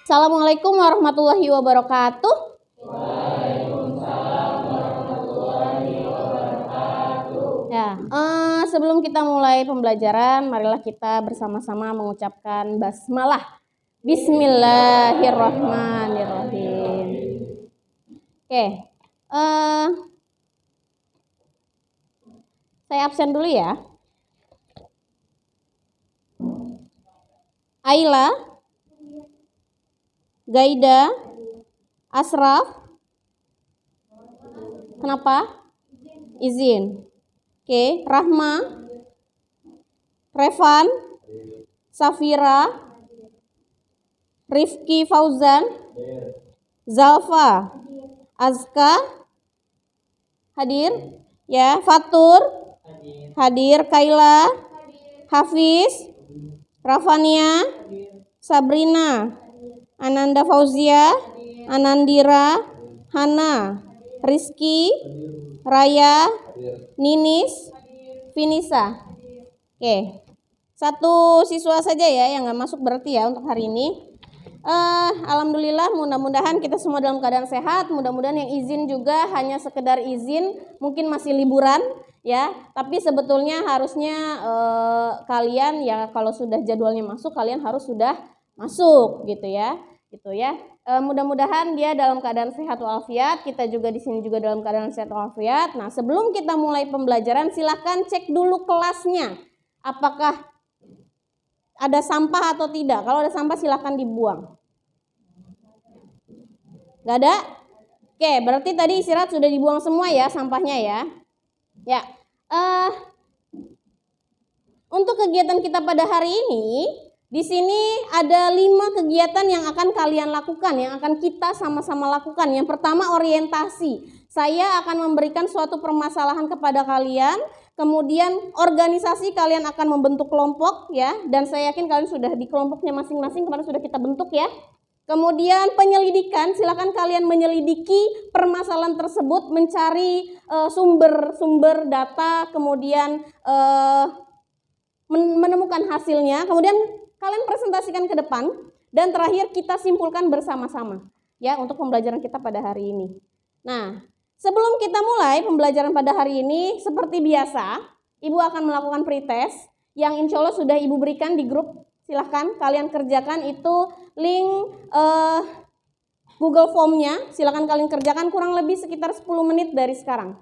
Assalamualaikum warahmatullahi wabarakatuh. Ya, sebelum kita mulai pembelajaran, marilah kita bersama-sama mengucapkan basmalah. Bismillahirrahmanirrahim. Oke, saya absen dulu ya. Aila, Gaida, Asraf. Kenapa? Izin. Oke, Rahma, Revan, Safira, Rifki Fauzan, Zalfa, Azka, hadir? Ya, Fatur, hadir. Kaila, Hafiz, Rafania, Sabrina, Ananda Fauzia, Anandira, Hana, Rizky, Raya, Ninis, Finisa. Oke, satu siswa saja ya yang nggak masuk berarti ya untuk hari ini. Alhamdulillah, mudah-mudahan kita semua dalam keadaan sehat. Mudah-mudahan yang izin juga hanya sekedar izin, mungkin masih liburan ya. Tapi sebetulnya harusnya kalian ya kalau sudah jadwalnya masuk, kalian harus sudah masuk gitu ya. Mudah-mudahan dia dalam keadaan sehat walafiat, kita juga di sini juga dalam keadaan sehat walafiat. Nah, sebelum kita mulai pembelajaran, silahkan cek dulu kelasnya, apakah ada sampah atau tidak. Kalau ada sampah silahkan dibuang. Gak ada? Oke, berarti tadi istirahat sudah dibuang semua ya sampahnya ya. Ya, untuk kegiatan kita pada hari ini, di sini ada 5 kegiatan yang akan kalian lakukan, yang akan kita sama-sama lakukan. Yang pertama orientasi. Saya akan memberikan suatu permasalahan kepada kalian, kemudian organisasi kalian akan membentuk kelompok ya, dan saya yakin kalian sudah di kelompoknya masing-masing, kemarin sudah kita bentuk ya. Kemudian penyelidikan, silakan kalian menyelidiki permasalahan tersebut, mencari sumber-sumber data, kemudian menemukan hasilnya, kemudian kalian presentasikan ke depan, dan terakhir kita simpulkan bersama-sama ya untuk pembelajaran kita pada hari ini. Nah, sebelum kita mulai pembelajaran pada hari ini, seperti biasa, Ibu akan melakukan pretest yang insya Allah sudah Ibu berikan di grup. Silahkan kalian kerjakan, itu link Google Form-nya, silahkan kalian kerjakan kurang lebih sekitar 10 menit dari sekarang.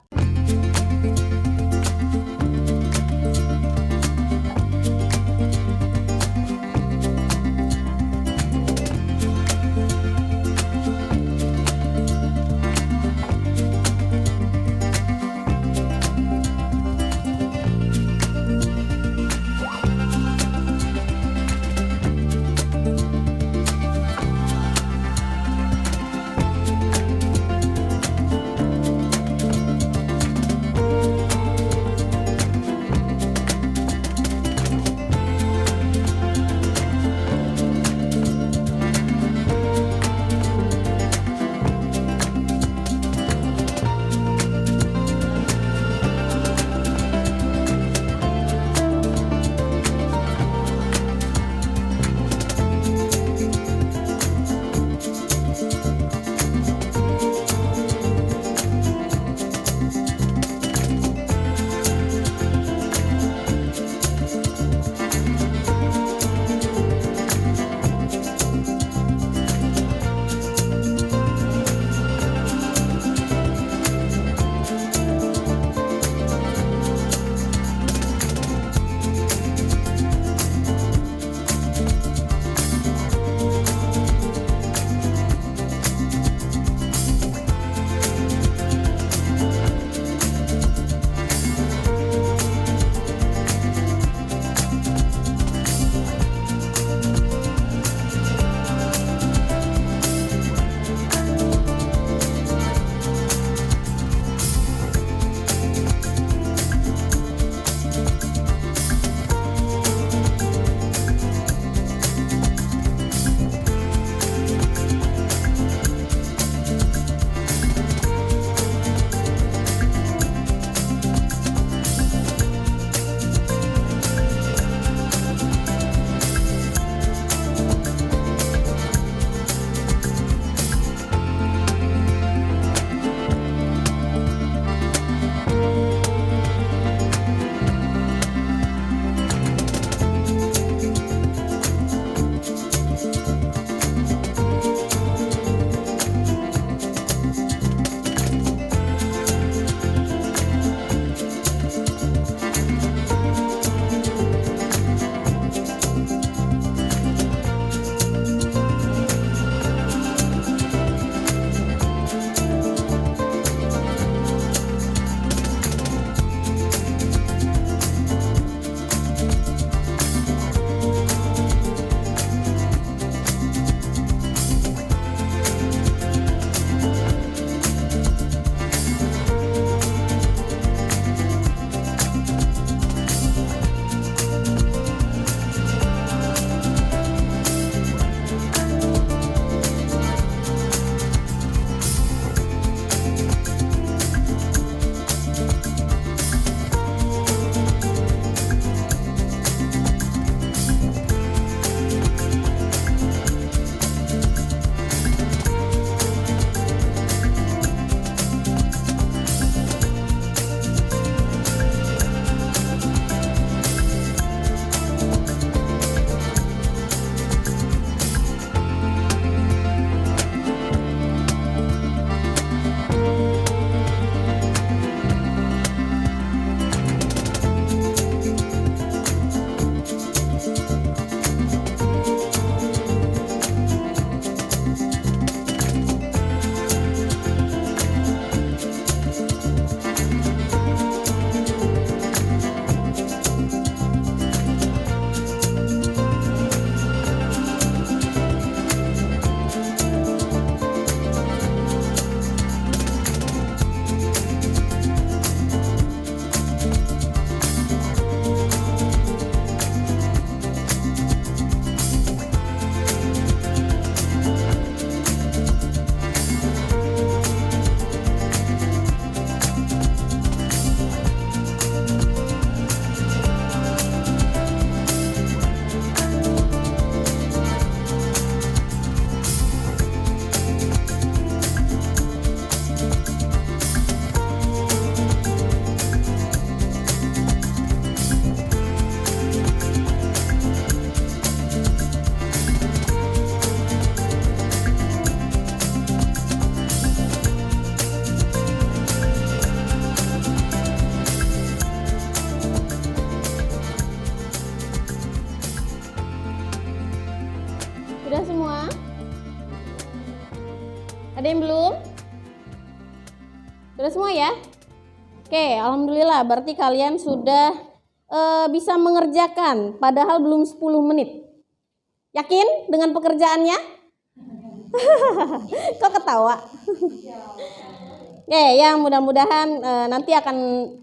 Sudah semua? Ada yang belum? Sudah semua ya? Oke, alhamdulillah berarti kalian sudah bisa mengerjakan padahal belum 10 menit. Yakin dengan pekerjaannya? Kok ketawa? Oke, ya mudah-mudahan nanti akan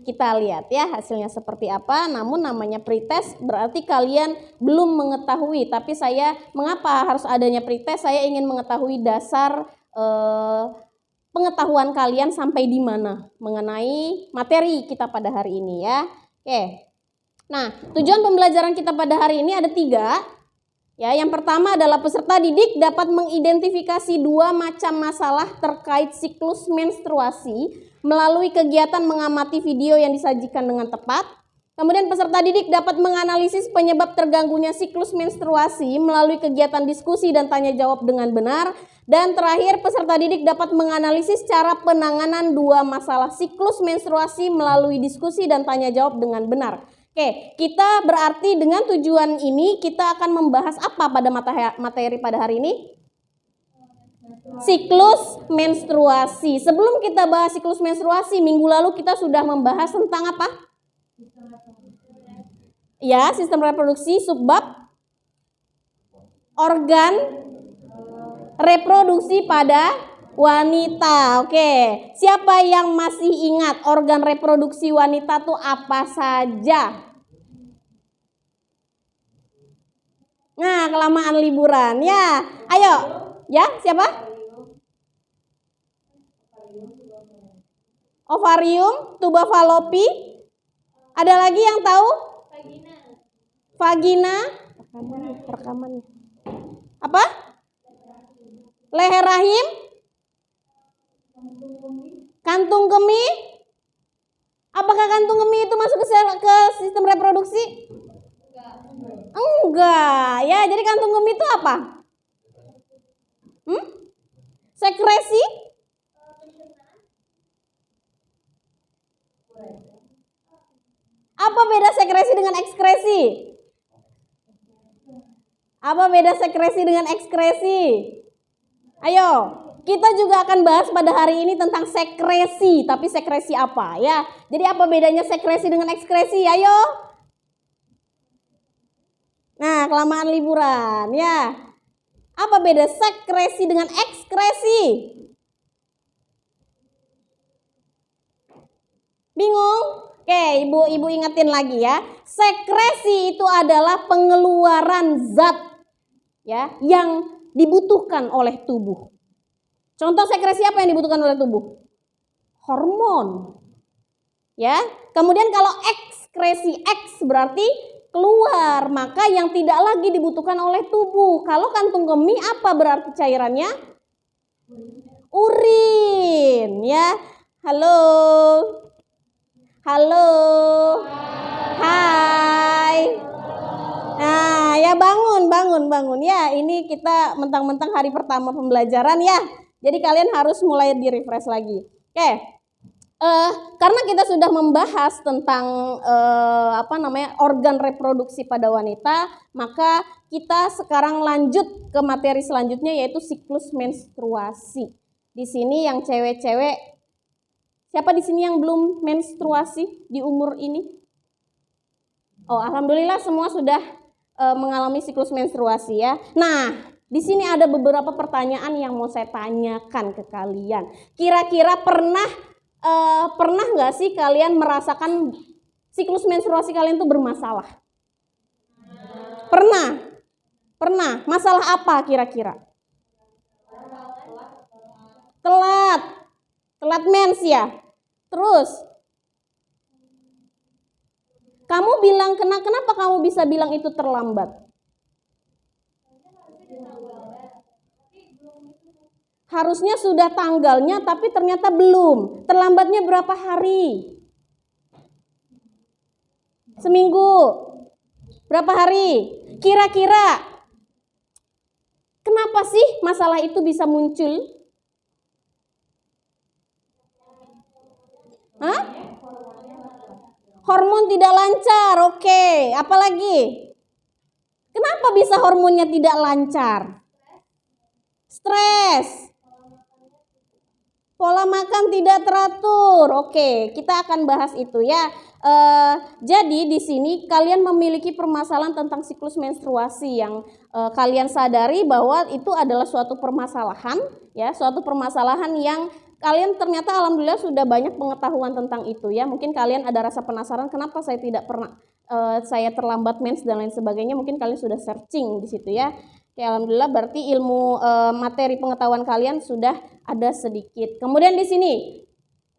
kita lihat ya hasilnya seperti apa. Namun namanya pretest berarti kalian belum mengetahui. Tapi mengapa harus adanya pretest? Saya ingin mengetahui dasar pengetahuan kalian sampai di mana mengenai materi kita pada hari ini ya. Oke, nah tujuan pembelajaran kita pada hari ini ada 3. Ya, yang pertama adalah peserta didik dapat mengidentifikasi 2 macam masalah terkait siklus menstruasi melalui kegiatan mengamati video yang disajikan dengan tepat. Kemudian peserta didik dapat menganalisis penyebab terganggunya siklus menstruasi melalui kegiatan diskusi dan tanya jawab dengan benar. Dan terakhir, peserta didik dapat menganalisis cara penanganan 2 masalah siklus menstruasi melalui diskusi dan tanya jawab dengan benar. Oke, kita berarti dengan tujuan ini kita akan membahas apa pada materi pada hari ini? Siklus menstruasi. Sebelum kita bahas siklus menstruasi, minggu lalu kita sudah membahas tentang apa? Ya, sistem reproduksi, subbab organ reproduksi pada wanita. Oke, siapa yang masih ingat organ reproduksi wanita tuh apa saja? Nah, kelamaan liburan. Ya, ayo. Ya, siapa? Ovarium, tuba falopi. Ada lagi yang tahu? Vagina. Rekaman. Apa? Leher rahim. Kantung kemih. Apakah kantung kemih itu masuk ke sistem reproduksi? Enggak. Ya, jadi kantung kemih itu apa? Sekresi? Apa beda sekresi dengan ekskresi? Apa beda sekresi dengan ekskresi? Ayo, kita juga akan bahas pada hari ini tentang sekresi, tapi sekresi apa ya? Jadi apa bedanya sekresi dengan ekskresi? Ayo. Nah, kelamaan liburan ya. Apa beda sekresi dengan ekskresi? Bingung? Oke, ibu ingetin lagi ya. Sekresi itu adalah pengeluaran zat ya yang dibutuhkan oleh tubuh. Contoh sekresi apa yang dibutuhkan oleh tubuh? Hormon. Ya. Kemudian kalau ekskresi, eks berarti keluar, maka yang tidak lagi dibutuhkan oleh tubuh. Kalau kantung kemih apa berarti cairannya? Urin, ya. Halo. Halo. Hai. Nah, ya bangun ya. Ini kita mentang-mentang hari pertama pembelajaran ya. Jadi kalian harus mulai di-refresh lagi. Oke. Karena kita sudah membahas tentang organ reproduksi pada wanita, maka kita sekarang lanjut ke materi selanjutnya yaitu siklus menstruasi. Di sini yang cewek-cewek, siapa di sini yang belum menstruasi di umur ini? Oh, alhamdulillah semua sudah mengalami siklus menstruasi ya. Nah, di sini ada beberapa pertanyaan yang mau saya tanyakan ke kalian. Kira-kira pernah nggak sih kalian merasakan siklus menstruasi kalian tuh bermasalah? Pernah. Masalah apa kira-kira? Telat mens ya. Terus, kamu bilang kenapa kamu bisa bilang itu terlambat? Harusnya sudah tanggalnya tapi ternyata belum. Terlambatnya berapa hari? Seminggu? Berapa hari? Kira-kira kenapa sih masalah itu bisa muncul? Hah? Hormon tidak lancar, oke. Apalagi? Kenapa bisa hormonnya tidak lancar? Stres. Pola makan tidak teratur. Oke, kita akan bahas itu ya. Jadi di sini kalian memiliki permasalahan tentang siklus menstruasi yang kalian sadari bahwa itu adalah suatu permasalahan ya, suatu permasalahan yang kalian ternyata alhamdulillah sudah banyak pengetahuan tentang itu ya. Mungkin kalian ada rasa penasaran kenapa saya tidak pernah saya terlambat mens dan lain sebagainya. Mungkin kalian sudah searching di situ ya. Oke, alhamdulillah berarti ilmu materi pengetahuan kalian sudah ada sedikit. Kemudian di sini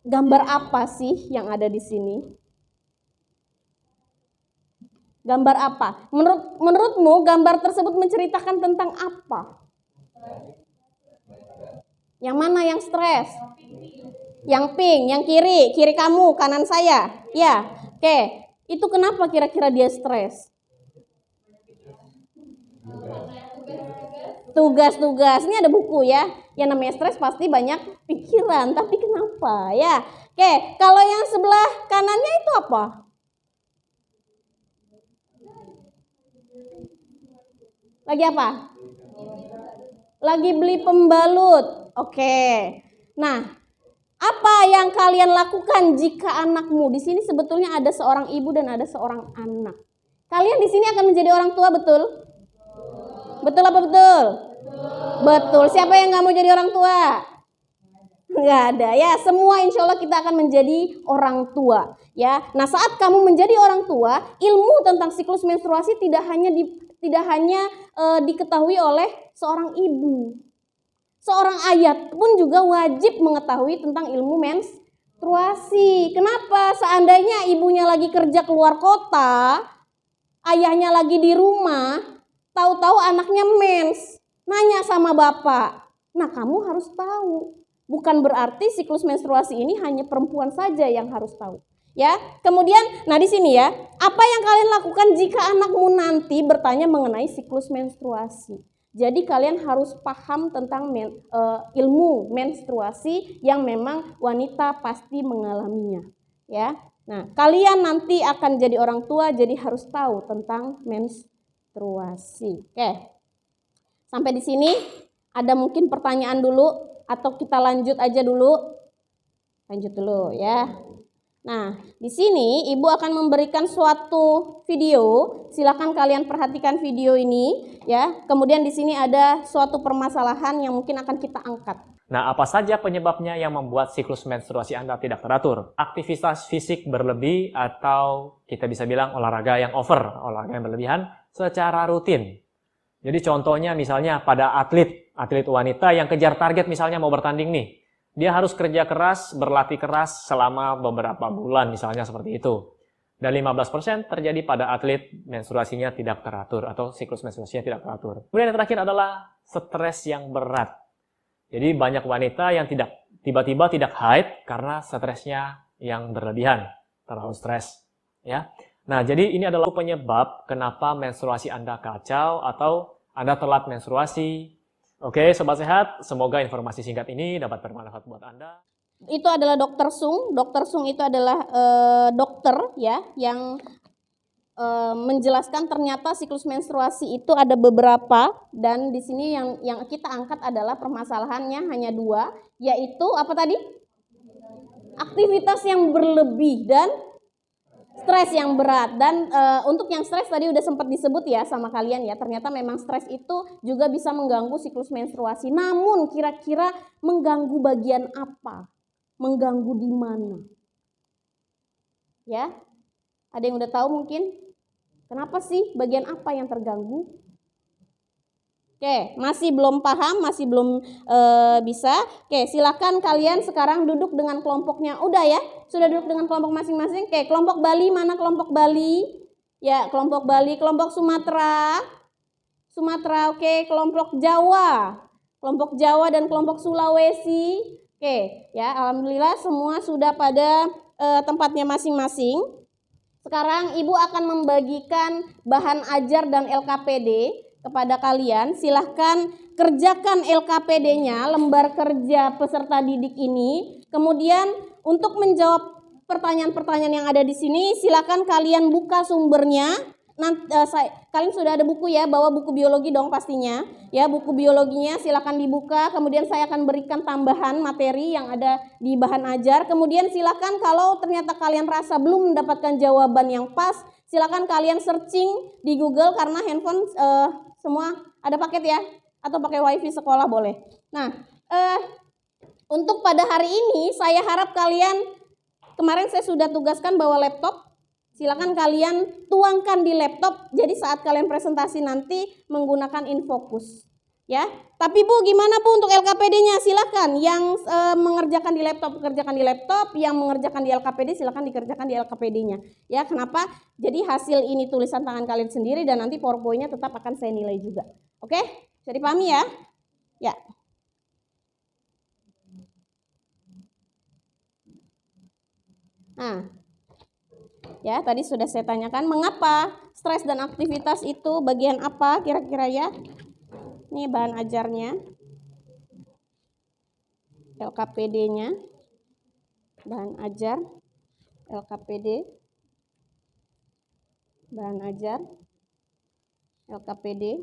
gambar apa sih yang ada di sini? Gambar apa? Menurutmu gambar tersebut menceritakan tentang apa? Yang mana yang stres? Yang pink, yang kiri kamu, kanan saya. Ya, oke. Itu kenapa kira-kira dia stres? Tugas-tugas. Ini ada buku ya. Yang namanya stres pasti banyak pikiran. Tapi kenapa ya? Oke, kalau yang sebelah kanannya itu apa? Lagi apa? Lagi beli pembalut. Oke. Nah, apa yang kalian lakukan jika anakmu? Di sini sebetulnya ada seorang ibu dan ada seorang anak. Kalian di sini akan menjadi orang tua, betul? Betul apa betul? Betul. Siapa yang nggak mau jadi orang tua? Nggak ada ya. Semua insya Allah kita akan menjadi orang tua ya. Nah, saat kamu menjadi orang tua, ilmu tentang siklus menstruasi tidak hanya diketahui oleh seorang ibu. Seorang ayah pun juga wajib mengetahui tentang ilmu menstruasi. Kenapa? Seandainya ibunya lagi kerja keluar kota, ayahnya lagi di rumah, tahu-tahu anaknya mens, nanya sama bapak. Nah, kamu harus tahu. Bukan berarti siklus menstruasi ini hanya perempuan saja yang harus tahu. Ya, kemudian, nah di sini ya, apa yang kalian lakukan jika anakmu nanti bertanya mengenai siklus menstruasi? Jadi kalian harus paham tentang ilmu menstruasi yang memang wanita pasti mengalaminya. Ya, nah kalian nanti akan jadi orang tua, jadi harus tahu tentang menstruasi. Oke, sampai di sini ada mungkin pertanyaan dulu atau kita lanjut aja dulu? Lanjut dulu ya. Nah, di sini Ibu akan memberikan suatu video. Silakan kalian perhatikan video ini ya. Kemudian di sini ada suatu permasalahan yang mungkin akan kita angkat. Nah, apa saja penyebabnya yang membuat siklus menstruasi Anda tidak teratur? Aktivitas fisik berlebih atau kita bisa bilang olahraga yang over, olahraga yang berlebihan secara rutin. Jadi contohnya misalnya pada atlet wanita yang kejar target misalnya mau bertanding nih. Dia harus kerja keras, berlatih keras selama beberapa bulan misalnya seperti itu. Dan 15% terjadi pada atlet menstruasinya tidak teratur atau siklus menstruasinya tidak teratur. Kemudian yang terakhir adalah stres yang berat. Jadi banyak wanita yang tiba-tiba tidak haid karena stresnya yang berlebihan, terlalu stres. Ya. Nah, jadi ini adalah penyebab kenapa menstruasi Anda kacau atau Anda telat menstruasi. Oke, Sobat Sehat, semoga informasi singkat ini dapat bermanfaat buat Anda. Itu adalah Dr. Sung. Dr. Sung itu adalah dokter ya yang menjelaskan ternyata siklus menstruasi itu ada beberapa dan di sini yang kita angkat adalah permasalahannya hanya dua, yaitu apa tadi? Aktivitas yang berlebih dan stres yang berat. Dan untuk yang stres tadi udah sempat disebut ya sama kalian ya, ternyata memang stres itu juga bisa mengganggu siklus menstruasi. Namun kira-kira mengganggu bagian apa? Mengganggu di mana? Ya, ada yang udah tahu mungkin? Kenapa sih? Bagian apa yang terganggu? Oke, masih belum paham, masih belum bisa. Oke, silakan kalian sekarang duduk dengan kelompoknya. Udah ya? Sudah duduk dengan kelompok masing-masing? Oke, kelompok Bali, mana kelompok Bali? Ya, kelompok Bali, kelompok Sumatera. Sumatera, oke, kelompok Jawa. Kelompok Jawa dan kelompok Sulawesi. Oke, ya, alhamdulillah semua sudah pada tempatnya masing-masing. Sekarang Ibu akan membagikan bahan ajar dan LKPD kepada kalian. Silahkan kerjakan LKPD-nya, lembar kerja peserta didik ini. Kemudian untuk menjawab pertanyaan-pertanyaan yang ada di sini, silahkan kalian buka sumbernya. kalian sudah ada buku ya, bawa buku biologi dong pastinya. Ya, buku biologinya silakan dibuka. Kemudian saya akan berikan tambahan materi yang ada di bahan ajar. Kemudian silakan kalau ternyata kalian rasa belum mendapatkan jawaban yang pas, silakan kalian searching di Google karena handphone semua ada paket ya, atau pakai wifi sekolah boleh. Nah, untuk pada hari ini saya harap kalian, kemarin saya sudah tugaskan bawa laptop. Silakan kalian tuangkan di laptop, jadi saat kalian presentasi nanti menggunakan InFocus. Ya, tapi Bu, gimana Bu untuk LKPD-nya? Silakan yang mengerjakan di laptop, kerjakan di laptop, yang mengerjakan di LKPD silakan dikerjakan di LKPD-nya. Ya, kenapa? Jadi hasil ini tulisan tangan kalian sendiri dan nanti PowerPoint-nya tetap akan saya nilai juga. Oke? Jadi pahami ya? Ya. Nah, ya, tadi sudah saya tanyakan mengapa stres dan aktivitas itu bagian apa kira-kira ya? Ini bahan ajarnya, LKPD-nya, bahan ajar, LKPD, bahan ajar, LKPD.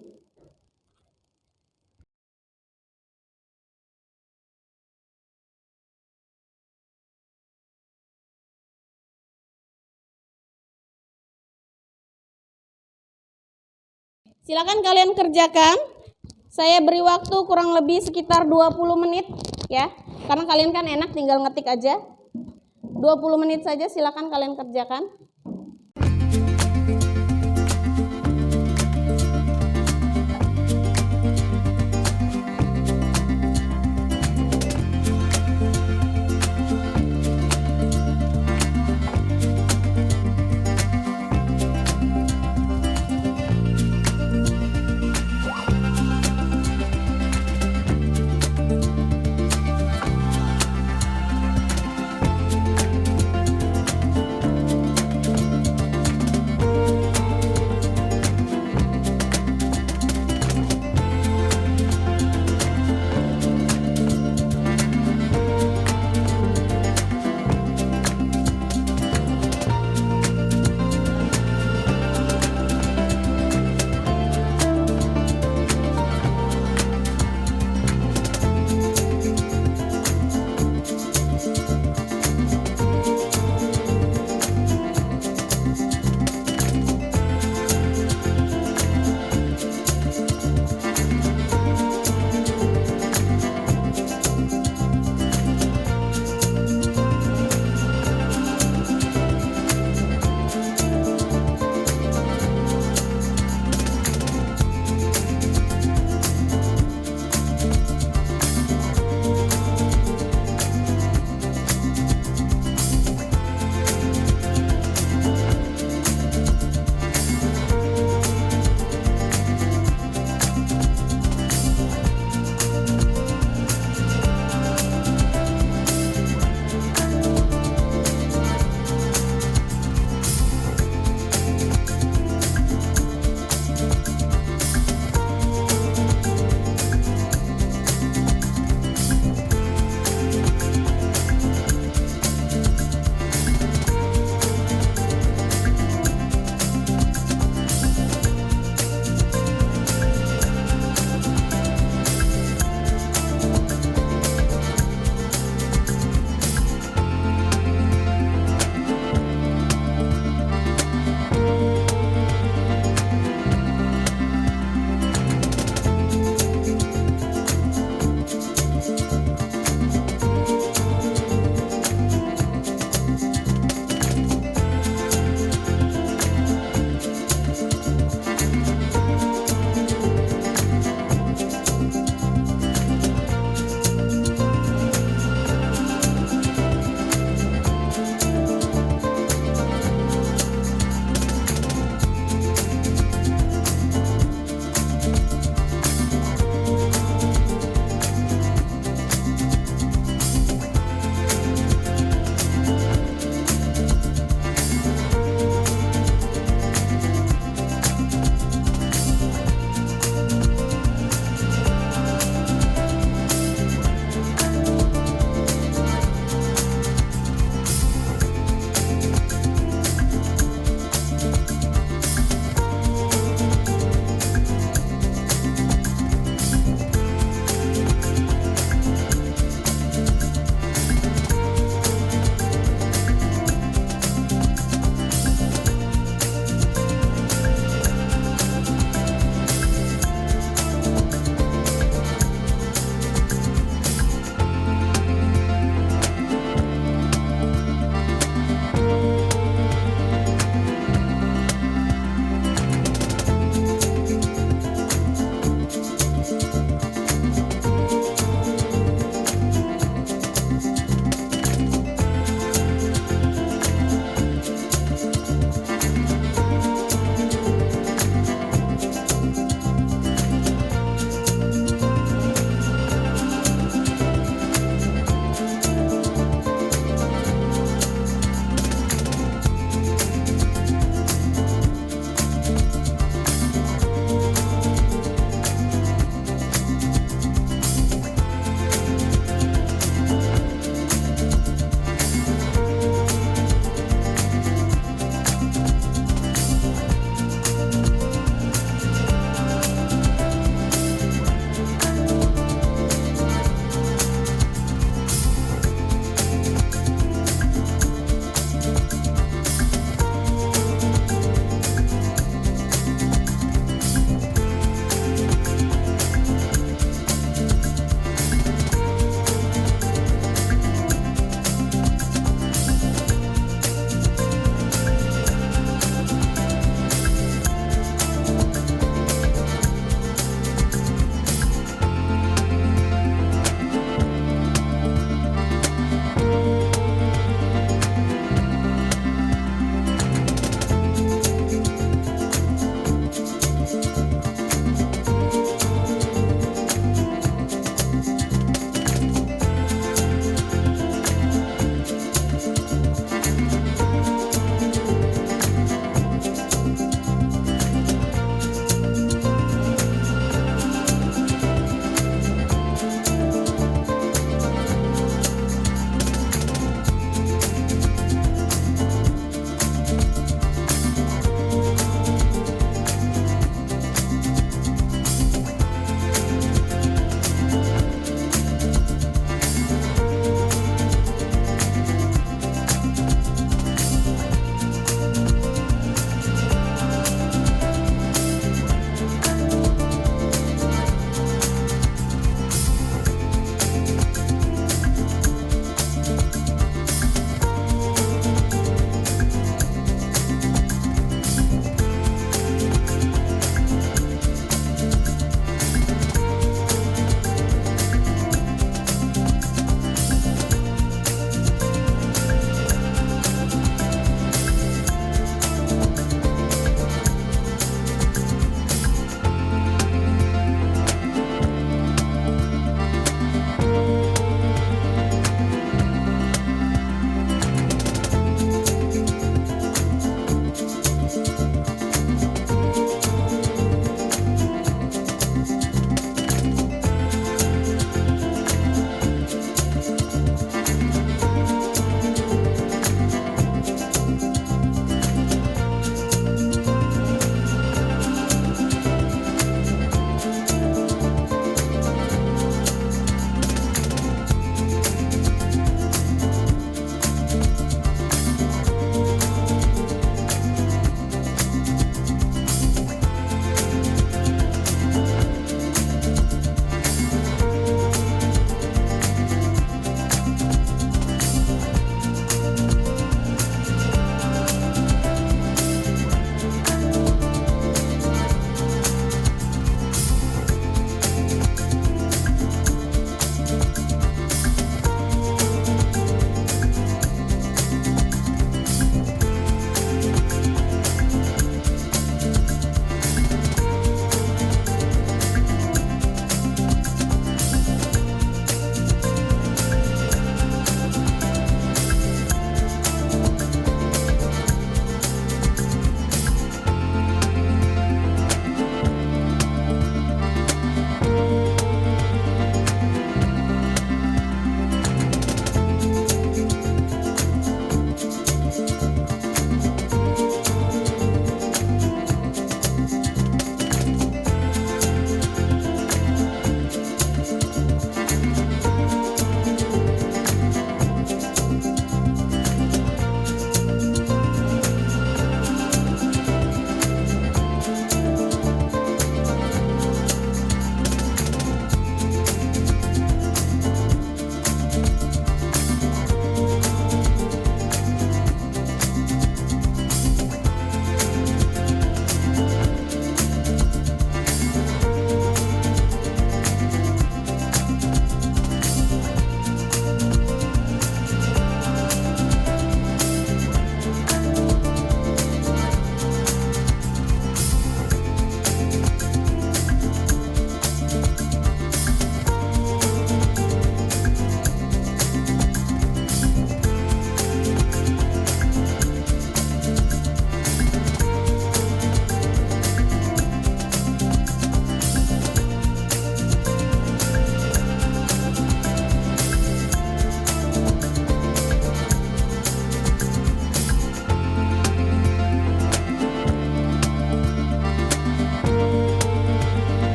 Silakan kalian kerjakan. Saya beri waktu kurang lebih sekitar 20 menit ya. Karena kalian kan enak tinggal ngetik aja. 20 menit saja silakan kalian kerjakan.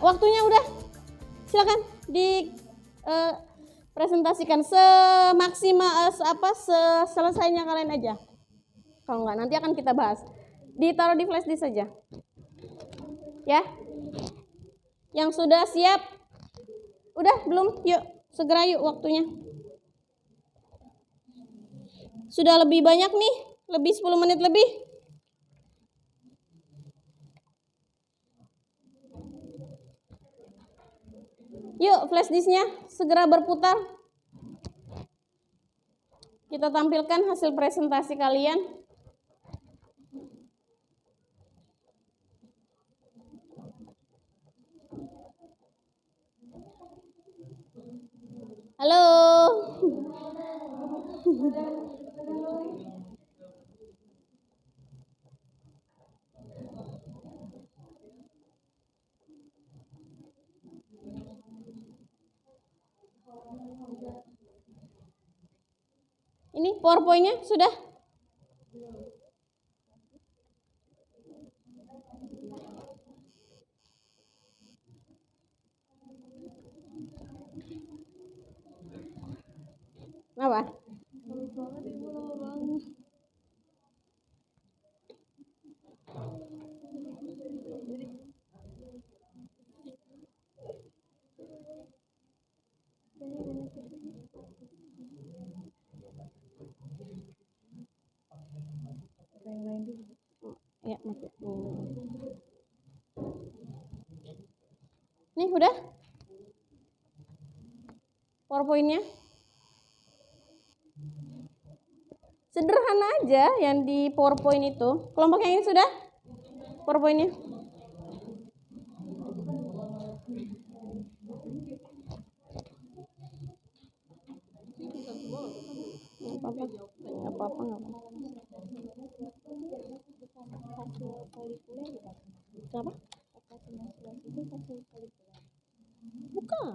waktunya udah. Silakan di presentasikan semaksimal selesainya kalian aja. Kalau enggak nanti akan kita bahas. Ditaruh di flash disk saja. Ya. Yang sudah siap? Udah belum? Yuk, segera yuk waktunya. Sudah lebih banyak nih, lebih 10 menit lebih. Yuk, flash disknya segera berputar. Kita tampilkan hasil presentasi kalian. Halo. Ini PowerPoint-nya sudah? Apa? Ya, mati. Nih udah? PowerPoint-nya? Sederhana aja yang di PowerPoint itu. Kelompok yang ini sudah? PowerPoint-nya? Nggak apa-apa. Apa? Bukan.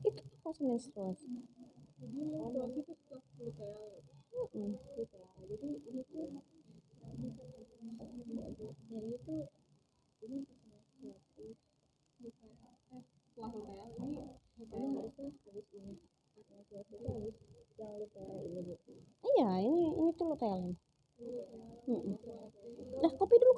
Itu fase menstruasi. Iya, ini tuh luteal. Nah, kopi dulu.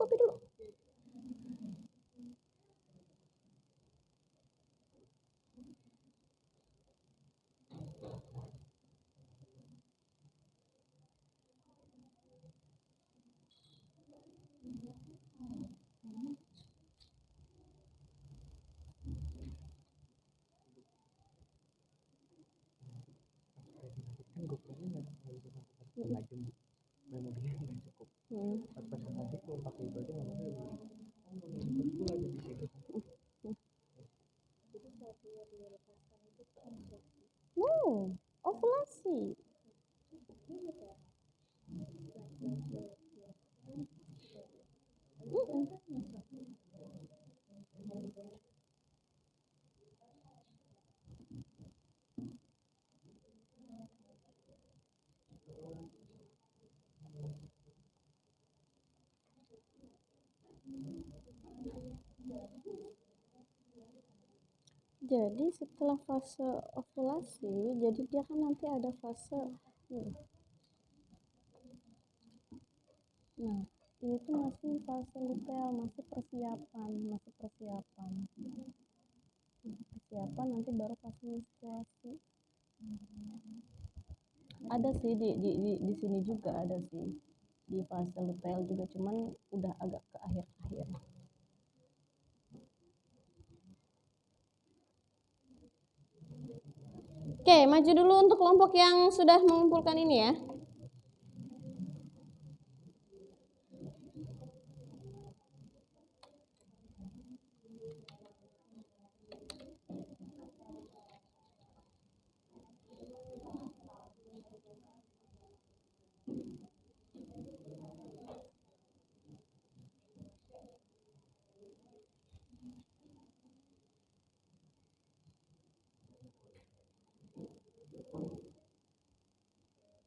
Ovulasi. Jadi setelah fase ovulasi, jadi dia kan nanti ada fase Nah, ini tuh masih fase luteal, masih persiapan. Nanti baru fase menstruasi. Ada sih di sini juga ada sih. Di fase luteal juga, cuman udah agak ke akhir-akhir. Oke, maju dulu untuk kelompok yang sudah mengumpulkan ini ya.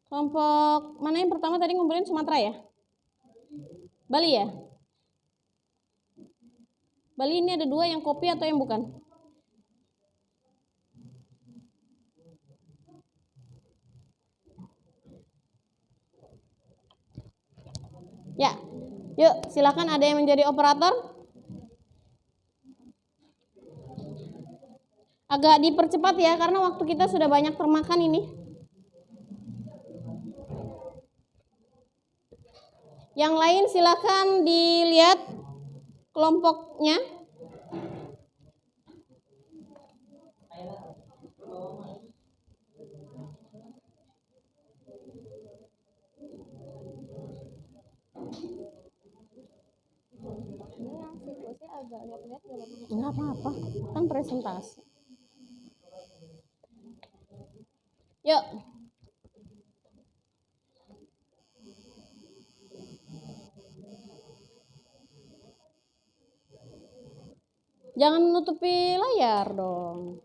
Kelompok mana yang pertama tadi ngumpulin? Sumatera ya? Bali ya? Bali ini ada 2 yang kopi atau yang bukan? Ya, yuk silakan ada yang menjadi operator. Agak dipercepat ya, karena waktu kita sudah banyak termakan ini. Yang lain silakan dilihat kelompoknya. Enggak apa-apa, kan presentasi. Yuk. Jangan menutupi layar dong.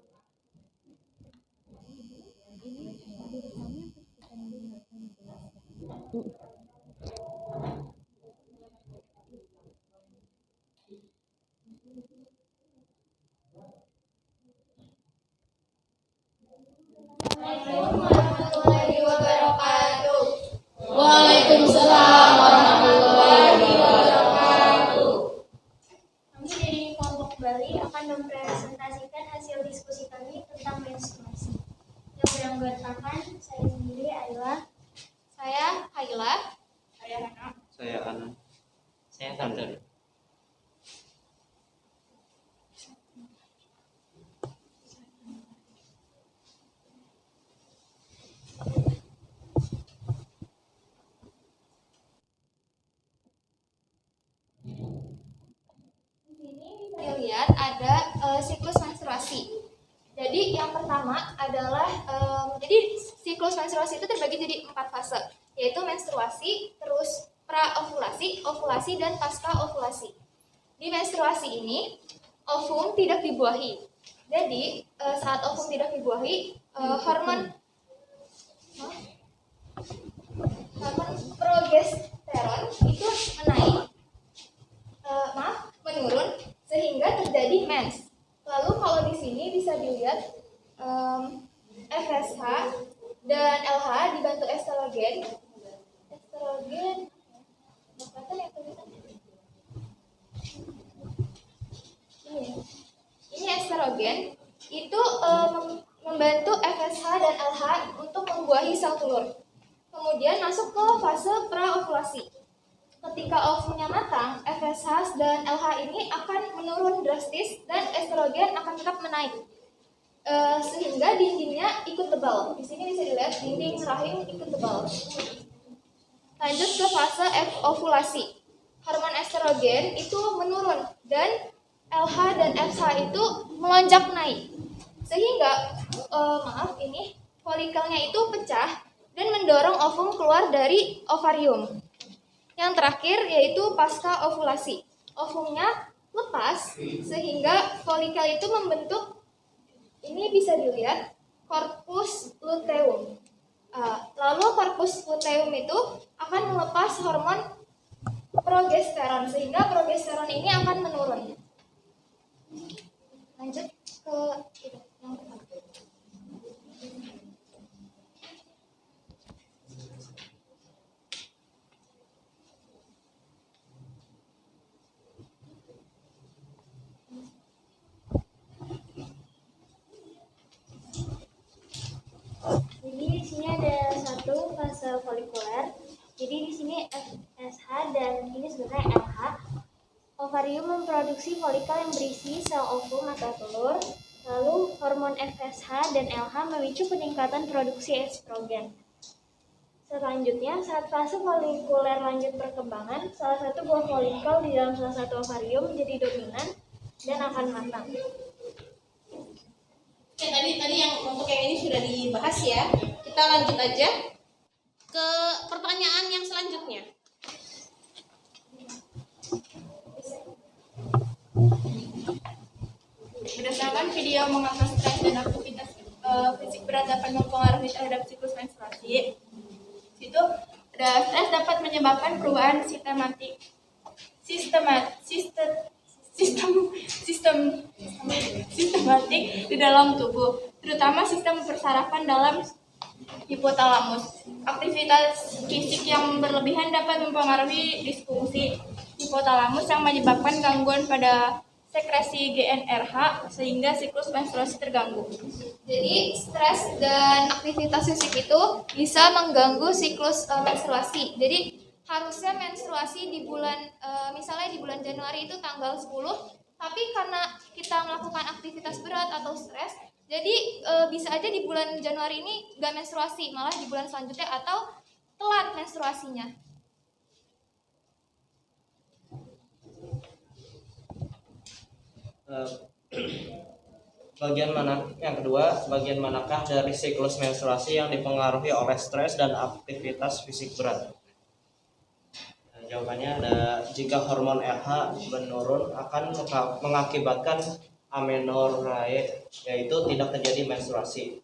Waalaikumsalam warahmatullahi wabarakatuh. Kami dari kelompok Bali akan mempresentasikan hasil diskusi kami tentang menstruasi. Yang beranggotakan saya sendiri adalah Saya Haila. saya Hana, Saya Ana. Saya Tante. Di sini bisa dilihat ada siklus menstruasi. Jadi yang pertama adalah jadi siklus menstruasi itu terbagi jadi 4 fase, yaitu menstruasi, terus pra-ovulasi, ovulasi, dan pasca ovulasi. Di menstruasi ini ovum tidak dibuahi. Jadi saat ovum tidak dibuahi, hormon progesteron itu menurun sehingga terjadi mens. Lalu kalau di sini bisa dilihat FSH dan LH dibantu estrogen. Ini estrogen itu membantu FSH dan LH untuk membuahi sel telur. Kemudian masuk ke fase praovulasi. Ketika ovumnya matang, FSH dan LH ini akan menurun drastis dan estrogen akan tetap menaik. Sehingga dindingnya ikut tebal. Di sini bisa dilihat dinding rahim ikut tebal. Lanjut ke fase ovulasi. Hormon estrogen itu menurun dan LH dan FSH itu melonjak naik. Sehingga folikelnya itu pecah dan mendorong ovum keluar dari ovarium. Yang terakhir yaitu pasca ovulasi. Ovumnya lepas sehingga folikel itu membentuk, ini bisa dilihat, corpus luteum. Lalu corpus luteum itu akan melepas hormon progesteron sehingga progesteron ini akan menurun. Lanjut ke yang pertama. Jadi di sini ada satu fase folikuler. Jadi di sini FSH dan ini sebenarnya LH. Ovarium memproduksi folikel yang berisi sel ovum atau telur. Lalu hormon FSH dan LH memicu peningkatan produksi estrogen. Selanjutnya, saat fase folikuler lanjut perkembangan, salah satu buah folikel di dalam salah satu ovarium menjadi dominan dan akan matang. Oke, tadi yang untuk yang ini sudah dibahas ya. Kita lanjut aja ke pertanyaan yang selanjutnya. Berdasarkan video mengapa stres dan aktivitas fisik berat dapat mempengaruhi terhadap siklus menstruasi, situ ada stres dapat menyebabkan perubahan sistematik di dalam tubuh, terutama sistem persarafan dalam hipotalamus. Aktivitas fisik yang berlebihan dapat mempengaruhi disfungsi hipotalamus yang menyebabkan gangguan pada sekresi GnRH sehingga siklus menstruasi terganggu. Jadi stres dan aktivitas fisik itu bisa mengganggu siklus menstruasi. Jadi harusnya menstruasi di bulan misalnya di bulan Januari itu tanggal 10, tapi karena kita melakukan aktivitas berat atau stres, jadi bisa aja di bulan Januari ini gak menstruasi, malah di bulan selanjutnya atau telat menstruasinya. Yang kedua, bagian manakah dari siklus menstruasi yang dipengaruhi oleh stres dan aktivitas fisik berat? Jawabannya ada, jika hormon RH menurun akan mengakibatkan amenorrhea, yaitu tidak terjadi menstruasi.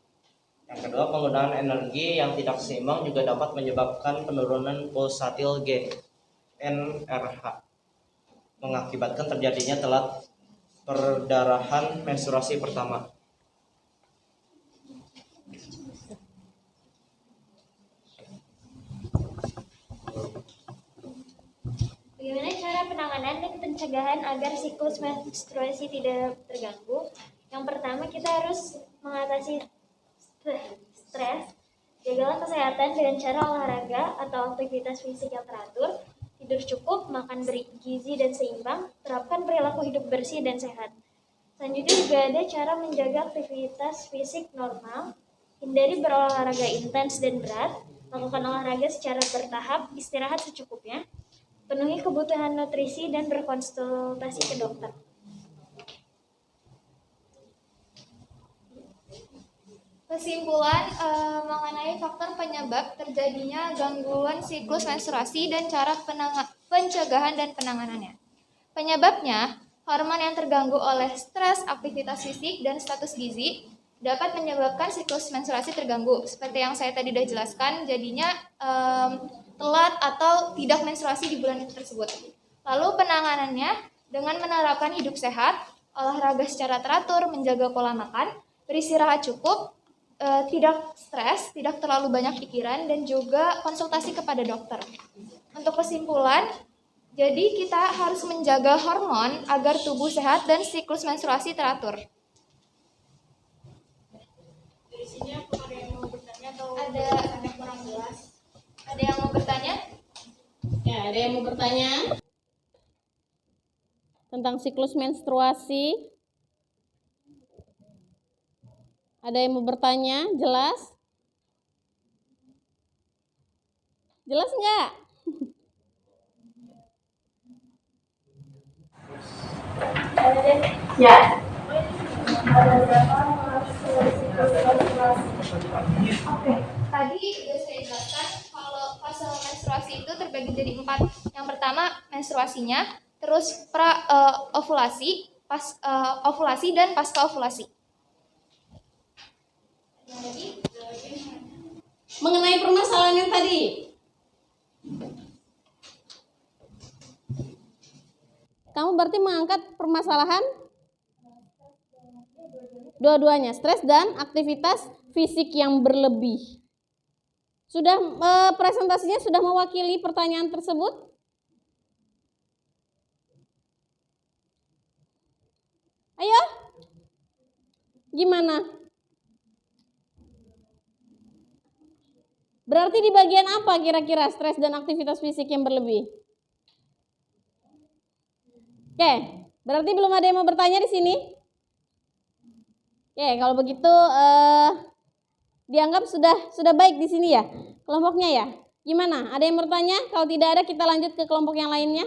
Yang kedua, penggunaan energi yang tidak seimbang juga dapat menyebabkan penurunan pulsatil GnRH, mengakibatkan terjadinya telat perdarahan menstruasi pertama. Bagaimana cara penanganan dan pencegahan agar siklus menstruasi tidak terganggu? Yang pertama, kita harus mengatasi stres. Jagalah kesehatan dengan cara olahraga atau aktivitas fisik yang teratur, tidur cukup, makan bergizi dan seimbang, terapkan perilaku hidup bersih dan sehat. Selanjutnya juga ada cara menjaga aktivitas fisik normal, hindari berolahraga intens dan berat, lakukan olahraga secara bertahap, istirahat secukupnya, penuhi kebutuhan nutrisi dan berkonsultasi ke dokter. Kesimpulan mengenai faktor penyebab terjadinya gangguan siklus menstruasi dan cara pencegahan dan penanganannya. Penyebabnya, hormon yang terganggu oleh stres, aktivitas fisik, dan status gizi dapat menyebabkan siklus menstruasi terganggu. Seperti yang saya tadi sudah jelaskan, jadinya telat atau tidak menstruasi di bulan tersebut. Lalu penanganannya dengan menerapkan hidup sehat, olahraga secara teratur, menjaga pola makan, beristirahat cukup, tidak stres, tidak terlalu banyak pikiran, dan juga konsultasi kepada dokter. Untuk kesimpulan, jadi kita harus menjaga hormon agar tubuh sehat dan siklus menstruasi teratur. Dari sini apakah ada yang mau bertanya atau Ada yang kurang jelas? Ada yang mau bertanya? Ya, ada yang mau bertanya tentang siklus menstruasi? Ada yang mau bertanya? Jelas? Jelas nggak? Ya. Oke, tadi sudah saya jelaskan kalau fase menstruasi itu terbagi jadi 4. Yang pertama menstruasinya, terus ovulasi, ovulasi dan pasca ovulasi. Mengenai permasalahan yang tadi, kamu berarti mengangkat permasalahan dua-duanya, stres dan aktivitas fisik yang berlebih. Sudah presentasinya sudah mewakili pertanyaan tersebut? Ayo, gimana? Berarti di bagian apa kira-kira stres dan aktivitas fisik yang berlebih? Oke, berarti belum ada yang mau bertanya di sini? Oke, kalau begitu dianggap sudah baik di sini ya kelompoknya ya. Gimana? Ada yang bertanya? Kalau tidak ada kita lanjut ke kelompok yang lainnya.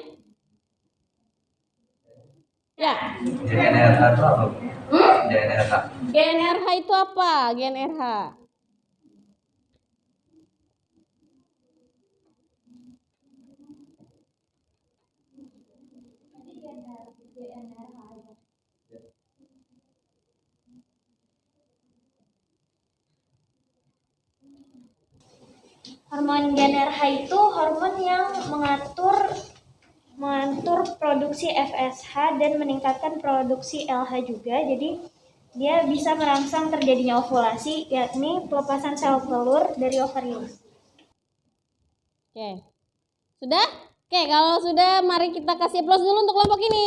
Ya. GnRH itu apa? GnRH. GnRH itu apa? GnRH. Hormon GnRH itu hormon yang mengatur mengatur produksi FSH dan meningkatkan produksi LH juga. Jadi dia bisa merangsang terjadinya ovulasi, yakni pelepasan sel telur dari ovarium. Oke. Sudah? Oke, kalau sudah mari kita kasih plus dulu untuk kelompok ini.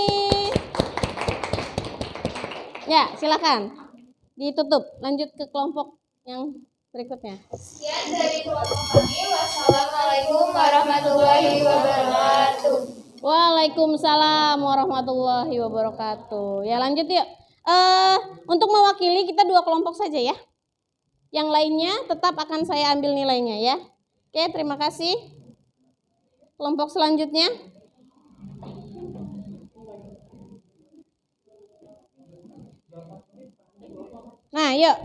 Ya, silakan. Ditutup. Lanjut ke kelompok yang berikutnya. Sekian dari kelompok kami. Wassalamualaikum warahmatullahi wabarakatuh. Waalaikumsalam warahmatullahi wabarakatuh. Ya, lanjut yuk. Untuk mewakili kita 2 kelompok saja ya. Yang lainnya tetap akan saya ambil nilainya ya. Oke, terima kasih. Kelompok selanjutnya. Nah, yuk.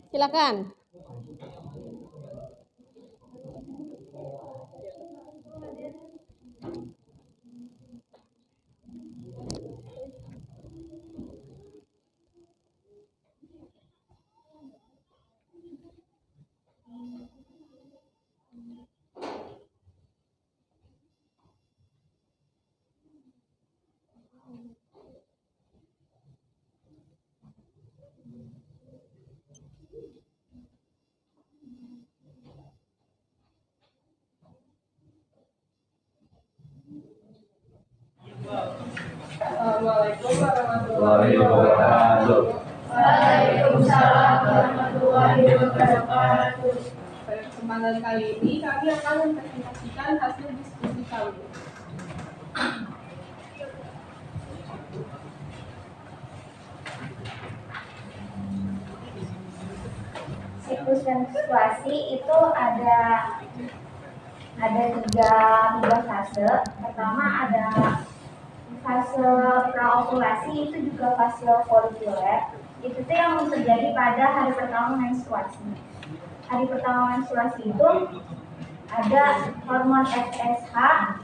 Silakan. Assalamualaikum warahmatullahi wabarakatuh. Waalaikumsalam warahmatullahi wabarakatuh. Pada kesempatan kali ini kami akan mempresentasikan hasil diskusi kami. Siklus menstruasi itu ada tiga fase. Pertama ada fase praovulasi, itu juga fase folikuler. Itu tuh yang terjadi pada hari pertama menstruasi. Hari pertama menstruasi itu ada hormon FSH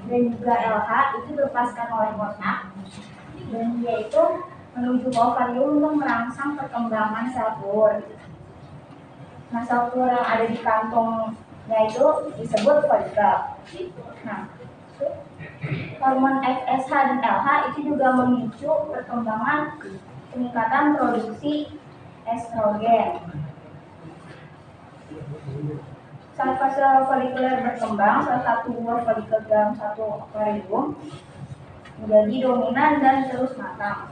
dan juga LH itu dilepaskan oleh otak, dan dia itu menuju ke ovarium untuk merangsang perkembangan sel telur. Nah, sel telur yang ada di kantongnya itu disebut folikel. Nah, hormon FSH dan LH itu juga memicu perkembangan peningkatan produksi estrogen. Saat fase folikuler berkembang, salah satu buah folikel dalam satu ovarium menjadi dominan dan terus matang.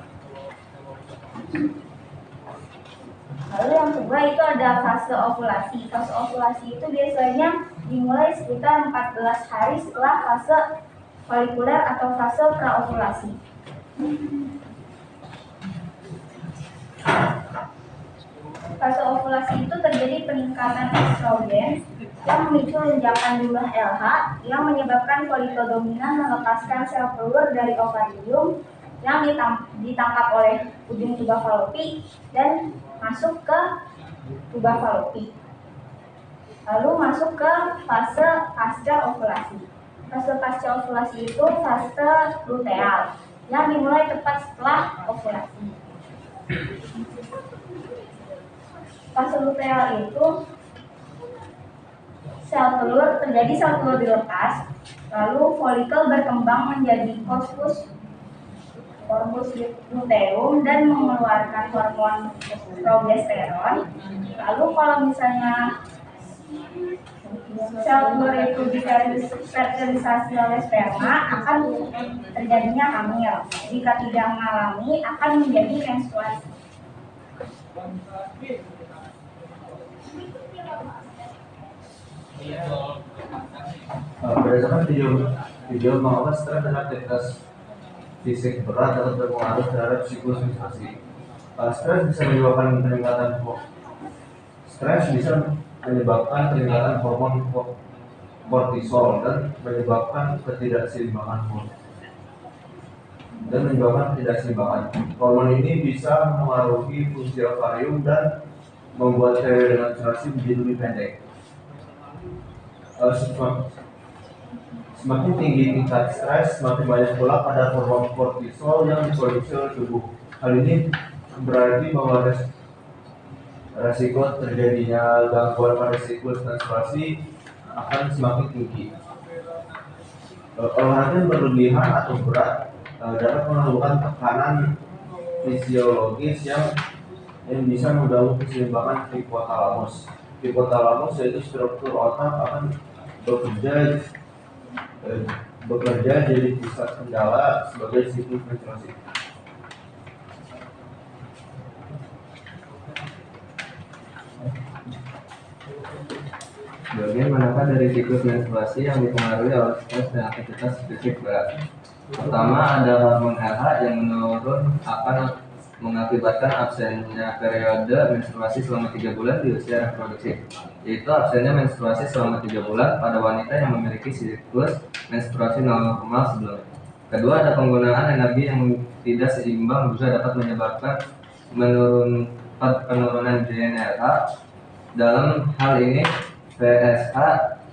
Lalu yang kedua itu ada fase ovulasi. Fase ovulasi itu biasanya dimulai sekitar 14 hari setelah fase folikuler atau fase praovulasi. Fase ovulasi itu terjadi peningkatan estrogen yang memicu lonjakan jumlah LH yang menyebabkan folikel dominan melepaskan sel telur dari ovarium yang ditangkap oleh ujung tuba falopi dan masuk ke tuba falopi. Lalu masuk ke fase pasca ovulasi. Fase pasca ovulasi itu fase luteal yang dimulai tepat setelah ovulasi. Fase luteal itu sel telur dilepas, lalu folikel berkembang menjadi corpus luteum dan mengeluarkan hormon progesteron. Lalu kalau misalnya sel telur itu difertilisasi oleh sperma, akan terjadinya hamil. Jika tidak mengalami, akan menjadi menstruasi. Berdasarkan video mengenai stres dan aktivitas fisik berat dapat berpengaruh terhadap siklus menstruasi. Stres bisa menyebabkan peningkatan hormon kortisol dan menyebabkan ketidakseimbangan hormon. Hormon ini bisa mempengaruhi fungsi ovarium dan membuat periode menstruasi menjadi lebih pendek. Semakin tinggi tingkat stres, semakin banyak pula kadar hormon kortisol yang diproduksi oleh tubuh. Hal ini berarti bahwa resiko terjadinya gangguan pada siklus menstruasi akan semakin tinggi. Olahraga yang berlebihan atau berat dapat menimbulkan tekanan fisiologis yang bisa mengganggu keseimbangan hipotalamus. Hipotalamus yaitu struktur otak akan bekerja jadi pusat kendala sebagai siklus menstruasi. Bagian manakah dari siklus menstruasi yang dipengaruhi oleh stres dan aktivitas fisik berat? Pertama ada hormon LH yang menurun akan mengakibatkan absennya periode menstruasi selama 3 bulan di usia reproduksi, yaitu absennya menstruasi selama 3 bulan pada wanita yang memiliki siklus menstruasi normal sebelumnya. Kedua ada penggunaan energi yang tidak seimbang juga dapat menyebabkan penurunan GnRH. Dalam hal ini PSH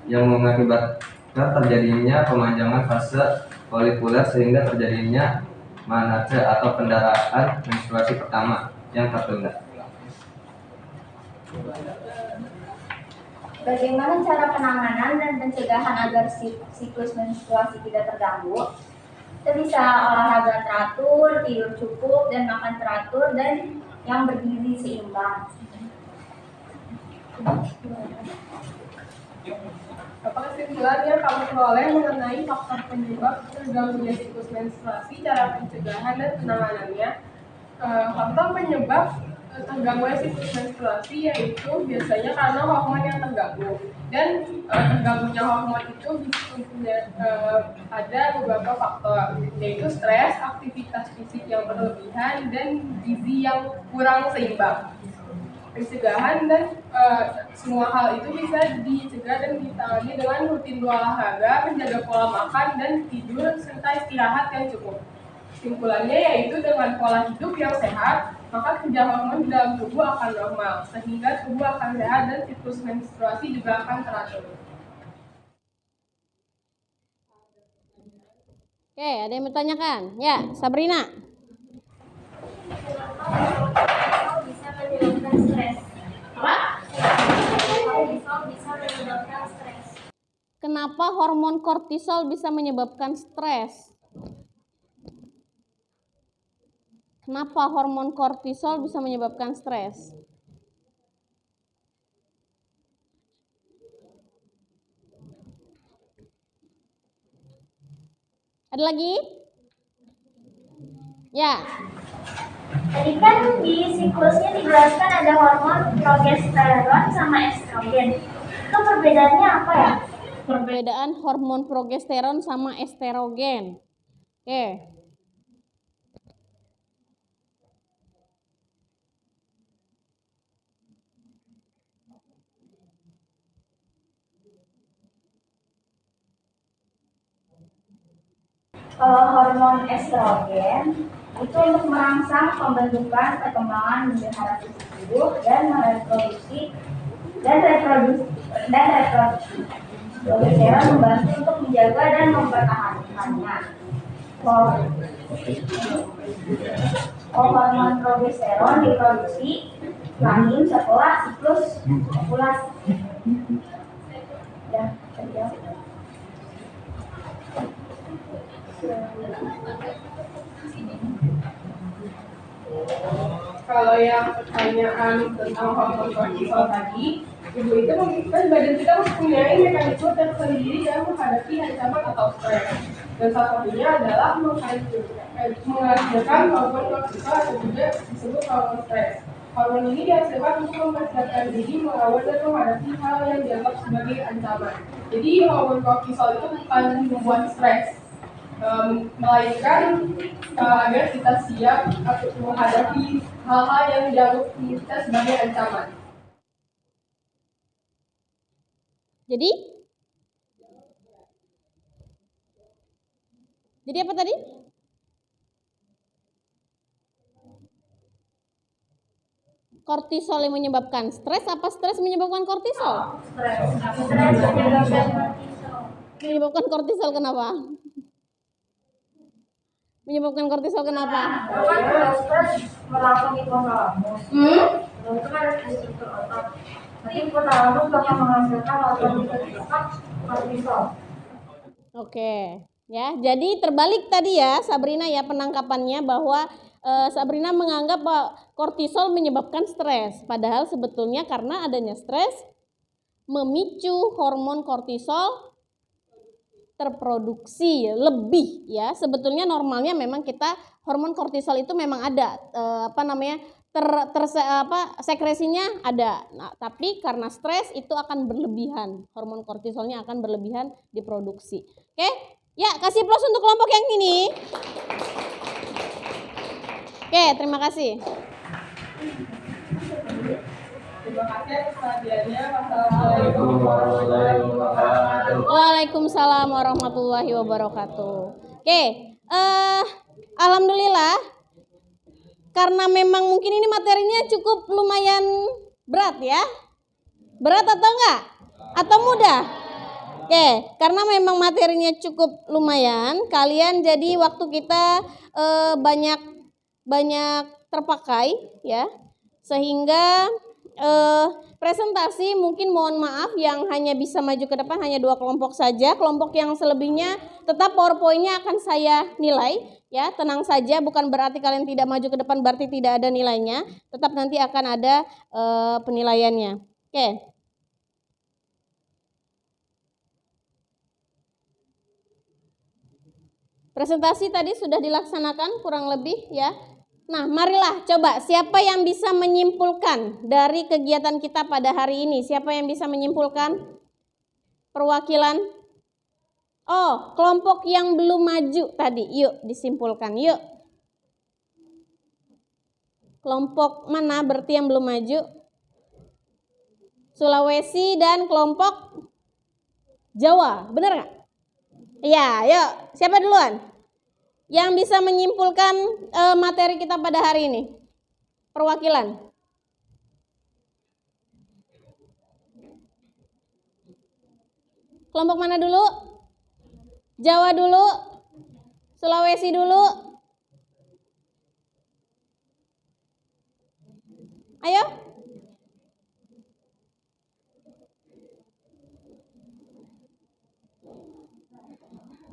yang mengakibatkan terjadinya pemanjangan fase folikuler sehingga terjadinya menarche atau pendarahan menstruasi pertama yang tertunda. Bagaimana cara penanganan dan pencegahan agar siklus menstruasi tidak terganggu? Kita bisa olahraga teratur, tidur cukup, dan makan teratur, dan yang berdiri seimbang. Apa kesimpulannya kamu peroleh mengenai faktor penyebab terganggunya siklus menstruasi, cara pencegahan dan penanganannya? Faktor penyebab terganggunya siklus menstruasi yaitu biasanya karena hormon yang terganggu, dan terganggunya hormon itu bisa ada beberapa faktor, yaitu stres, aktivitas fisik yang berlebihan, dan gizi yang kurang seimbang. Pencegahan dan semua hal itu bisa dicegah dan ditangani dengan rutin berolahraga, menjaga pola makan dan tidur, serta istirahat yang cukup. Kesimpulannya yaitu dengan pola hidup yang sehat, maka kerja hormon di dalam tubuh akan normal, sehingga tubuh akan sehat dan siklus menstruasi juga akan teratur. Oke, ada yang bertanyakan? Ya, Sabrina. Bisa menyebabkan stres. Apa? Bisa menyebabkan stres. Kenapa hormon kortisol bisa menyebabkan stres? Kenapa hormon kortisol bisa menyebabkan stres? Ada lagi? Ya. Tadi kan di siklusnya dijelaskan ada hormon progesteron sama estrogen. Itu perbedaannya apa ya? Perbedaan hormon progesteron sama estrogen. Oke. Kalau hormon estrogen itu untuk merangsang pembentukan perkembangan generasi tubuh dan reproduksi. Progesteron membantu untuk menjaga dan mempertahankannya. Hormon progesteron diproduksi rahim setelah siklus ovulasi. Dan Kalau yang pertanyaan tentang hormon kortisol tadi, ibu itu kan badan kita mempunyai mekanisme tersendiri dalam menghadapi ancaman atau stres. Dan salah satunya adalah menghasilkan hormon kortisol atau juga disebut hormon stres. Hormon ini dihasilkan untuk mempersiapkan diri melawan dan menghadapi hal yang dianggap sebagai ancaman. Jadi hormon kortisol itu bukan membuat stres, melainkan agar kita siap untuk menghadapi hal-hal yang dianggap kita sebagai ancaman. Jadi apa tadi? Kortisol yang menyebabkan stres apa stres menyebabkan kortisol? Menyebabkan kortisol kenapa? Menyebabkan kortisol kenapa? stres merangsang hipotalamus. Itu kan ada struktur otak. Nanti hipotalamus bakal menghasilkan hormon cepat kortisol. Oke, ya. Jadi terbalik tadi ya, Sabrina ya penangkapannya bahwa Sabrina menganggap bahwa kortisol menyebabkan stres, padahal sebetulnya karena adanya stres memicu hormon kortisol terproduksi lebih ya. Sebetulnya normalnya memang kita hormon kortisol itu memang ada sekresinya ada. Nah, tapi karena stres itu akan berlebihan, hormon kortisolnya akan berlebihan diproduksi. Oke, ya kasih plus untuk kelompok yang ini. Oke, terima kasih. Terima kasih atas perhatiannya. Wassalamualaikum warahmatullahi wabarakatuh. Waalaikumsalam warahmatullahi wabarakatuh. Oke, alhamdulillah. Karena memang mungkin ini materinya cukup lumayan berat ya. Berat atau enggak? Atau mudah? Oke, karena memang materinya cukup lumayan, kalian jadi waktu kita banyak terpakai ya. Sehingga presentasi mungkin mohon maaf yang hanya bisa maju ke depan hanya 2 kelompok saja. Kelompok yang selebihnya tetap PowerPoint-nya akan saya nilai ya. Tenang saja, bukan berarti kalian tidak maju ke depan berarti tidak ada nilainya. Tetap nanti akan ada penilaiannya. Oke. Presentasi tadi sudah dilaksanakan kurang lebih ya. Nah, marilah coba siapa yang bisa menyimpulkan dari kegiatan kita pada hari ini? Siapa yang bisa menyimpulkan? Perwakilan? Oh, kelompok yang belum maju tadi. Yuk disimpulkan, yuk. Kelompok mana berarti yang belum maju? Sulawesi dan kelompok Jawa, benar nggak? Iya, yuk. Siapa duluan? Yang bisa menyimpulkan materi kita pada hari ini? Perwakilan. Kelompok mana dulu? Jawa dulu? Sulawesi dulu? Ayo.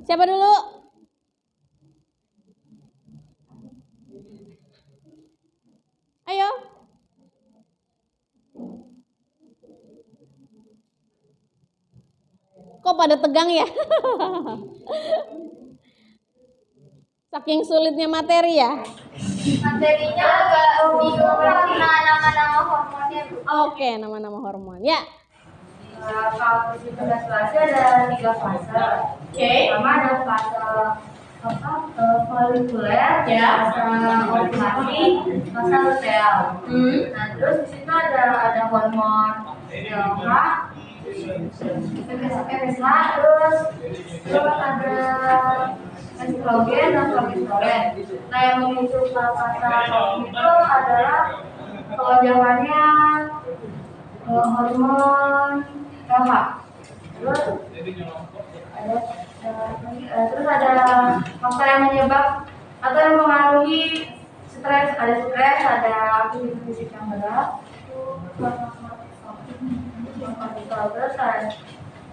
Siapa dulu? Ayo. Kok pada tegang ya? Saking sulitnya materi ya? Materinya agak bingung karena nama-nama hormonnya. Oke, nama-nama hormon. Ya. Kalau di menstruasi ada 3 fase. Pertama ada fase folikuler, fase ovulasi, fase luteal. Nah, terus di situ ada hormon LH, FSH, terus ada estrogen dan progesteron. Nah, yang memicu fase itu adalah kelonjakannya hormon LH. Terus ada faktor yang menyebab atau yang mengaruhi stres, ada aktivitas fisik yang berat,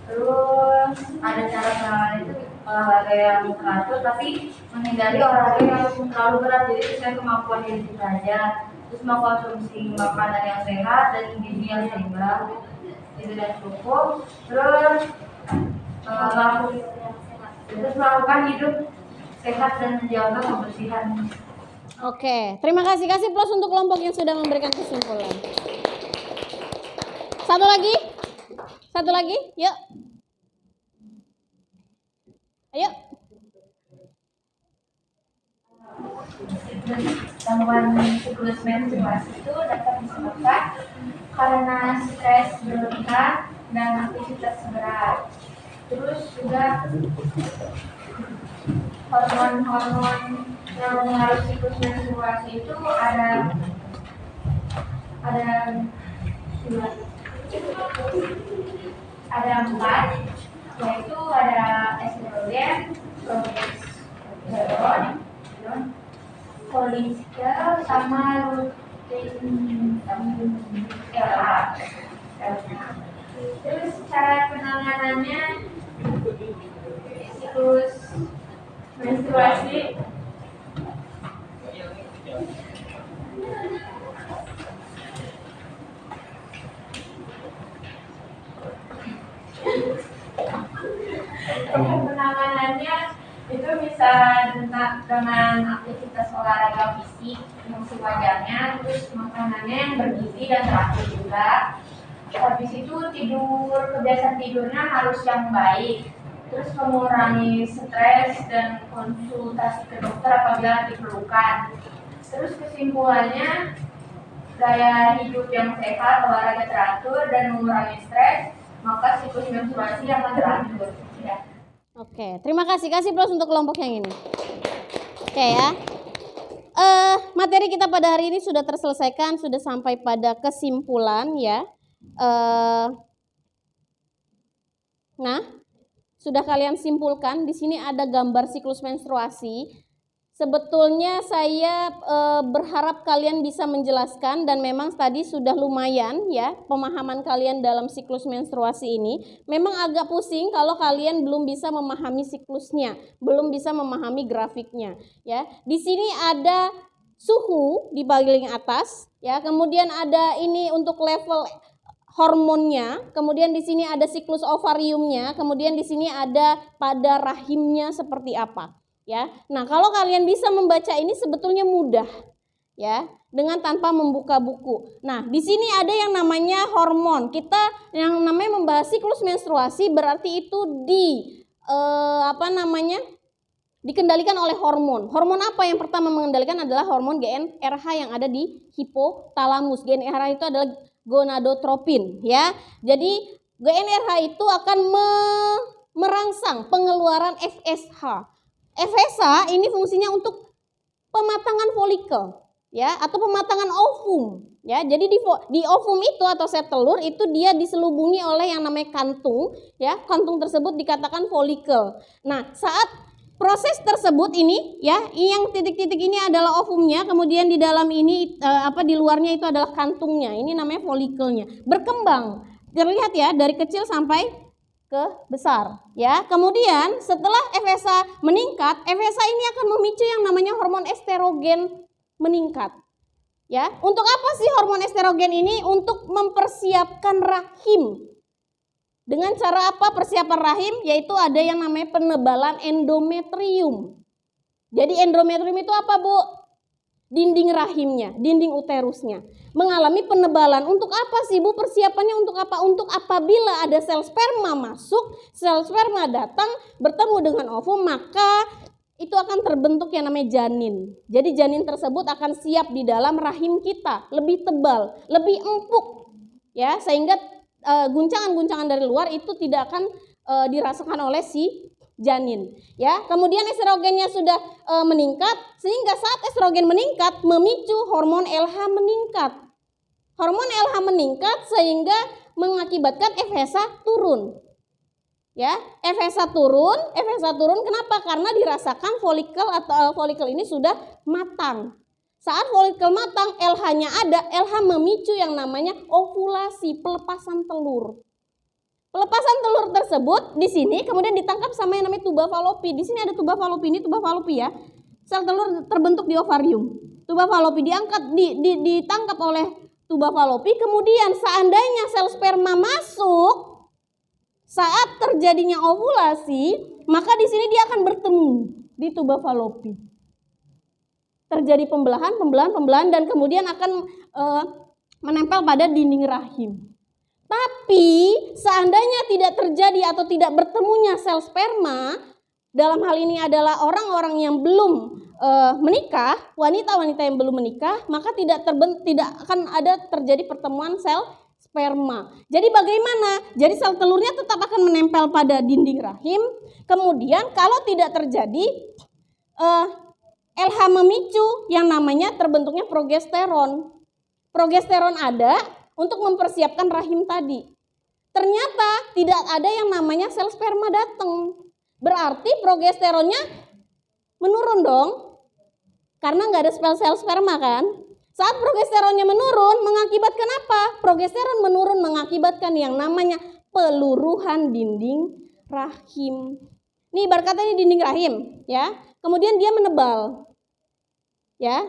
terus ada cara penanganan itu olahraga yang teratur tapi menghindari olahraga yang terlalu berat, jadi sesuai kemampuan diri kita aja. Terus mengkonsumsi makanan yang sehat dan gizi yang seimbang, itu dan cukup. Terus melakukan hidup sehat dan menjaga kebersihan. Oke, terima kasih. Kasih plus untuk kelompok yang sudah memberikan kesimpulan. Satu lagi, yuk. Ayo. Gangguan siklus menstruasi itu dapat disebabkan karena stres berlebihan dan aktivitas berat. Terus juga hormon-hormon yang mengaruhi siklus menstruasi itu ada 4, yaitu ada estrogen, progesteron, folikel, sama LH. penanganannya siklus menstruasi penanganannya itu bisa dengan aktivitas olahraga fisik yang sewajarnya, terus makanannya yang bergizi dan teratur juga. Habis itu kebiasaan tidurnya harus yang baik, terus mengurangi stres dan konsultasi ke dokter apabila diperlukan. Terus kesimpulannya, gaya hidup yang sehat, olahraga teratur, dan mengurangi stres, maka siklus menstruasi akan teratur. Ya. Oke, terima kasih. Kasih plus untuk kelompok yang ini. Oke ya. Materi kita pada hari ini sudah terselesaikan, sudah sampai pada kesimpulan ya. Nah, sudah kalian simpulkan. Di sini ada gambar siklus menstruasi. Sebetulnya saya berharap kalian bisa menjelaskan, dan memang tadi sudah lumayan ya pemahaman kalian dalam siklus menstruasi ini. Memang agak pusing kalau kalian belum bisa memahami siklusnya, belum bisa memahami grafiknya ya. Di sini ada suhu di bagian atas ya, kemudian ada ini untuk level hormonnya, kemudian di sini ada siklus ovariumnya, kemudian di sini ada pada rahimnya seperti apa. Ya, nah kalau kalian bisa membaca ini sebetulnya mudah, ya, dengan tanpa membuka buku. Nah, di sini ada yang namanya hormon. Kita yang namanya membahas siklus menstruasi berarti itu dikendalikan oleh hormon. Hormon apa yang pertama mengendalikan adalah hormon GnRH yang ada di hipotalamus. GnRH itu adalah gonadotropin, ya. Jadi GnRH itu akan merangsang pengeluaran FSH. FSH ini fungsinya untuk pematangan folikel ya, atau pematangan ovum ya. Jadi di ovum itu atau sel telur itu dia diselubungi oleh yang namanya kantung ya. Kantung tersebut dikatakan folikel. Nah, saat proses tersebut ini ya, yang titik-titik ini adalah ovumnya, kemudian di dalam ini di luarnya itu adalah kantungnya. Ini namanya folikelnya. Berkembang. Terlihat ya dari kecil sampai ke besar ya. Kemudian setelah FSH meningkat, FSH ini akan memicu yang namanya hormon estrogen meningkat. Ya, untuk apa sih hormon estrogen ini? Untuk mempersiapkan rahim. Dengan cara apa persiapan rahim? Yaitu ada yang namanya penebalan endometrium. Jadi endometrium itu apa, Bu? Dinding rahimnya, dinding uterusnya mengalami penebalan. Untuk apa sih, Bu? Persiapannya untuk apa? Untuk apabila ada sel sperma masuk, sel sperma datang bertemu dengan ovum, maka itu akan terbentuk yang namanya janin. Jadi janin tersebut akan siap di dalam rahim kita, lebih tebal, lebih empuk ya, sehingga guncangan-guncangan dari luar itu tidak akan dirasakan oleh si janin ya. Kemudian estrogennya sudah meningkat, sehingga saat estrogen meningkat memicu hormon LH meningkat. Hormon LH meningkat sehingga mengakibatkan FSH turun. Ya, FSH turun kenapa? Karena dirasakan folikel atau folikel ini sudah matang. Saat folikel matang, LH-nya ada, LH memicu yang namanya ovulasi, pelepasan telur. Pelepasan telur tersebut di sini kemudian ditangkap sama yang namanya tuba falopi. Di sini ada tuba falopi, ini tuba falopi ya. Sel telur terbentuk di ovarium. Tuba falopi ditangkap oleh tuba falopi. Kemudian seandainya sel sperma masuk saat terjadinya ovulasi, maka di sini dia akan bertemu di tuba falopi. Terjadi pembelahan dan kemudian akan menempel pada dinding rahim. Tapi seandainya tidak terjadi atau tidak bertemunya sel sperma, dalam hal ini adalah orang-orang yang belum menikah, wanita-wanita yang belum menikah, maka tidak akan ada terjadi pertemuan sel sperma. Jadi bagaimana? Jadi sel telurnya tetap akan menempel pada dinding rahim. Kemudian kalau tidak terjadi, LH memicu yang namanya terbentuknya progesteron. Progesteron ada untuk mempersiapkan rahim tadi. Ternyata tidak ada yang namanya sel sperma datang. Berarti progesteronnya menurun dong. Karena nggak ada sel sperma kan. Saat progesteronnya menurun mengakibatkan apa? Progesteron menurun mengakibatkan yang namanya peluruhan dinding rahim. Nih ibarat kata ini dinding rahim, ya. Kemudian dia menebal. Ya.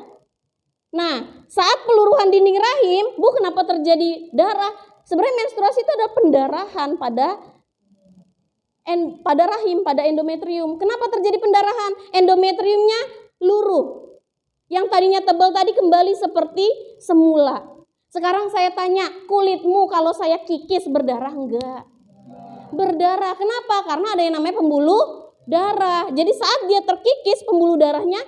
Nah, saat peluruhan dinding rahim, Bu, kenapa terjadi darah? Sebenarnya menstruasi itu adalah pendarahan pada rahim, pada endometrium. Kenapa terjadi pendarahan? Endometriumnya luruh. Yang tadinya tebal tadi kembali seperti semula. Sekarang saya tanya, kulitmu kalau saya kikis berdarah enggak? Berdarah. Kenapa? Karena ada yang namanya pembuluh darah. Jadi saat dia terkikis, pembuluh darahnya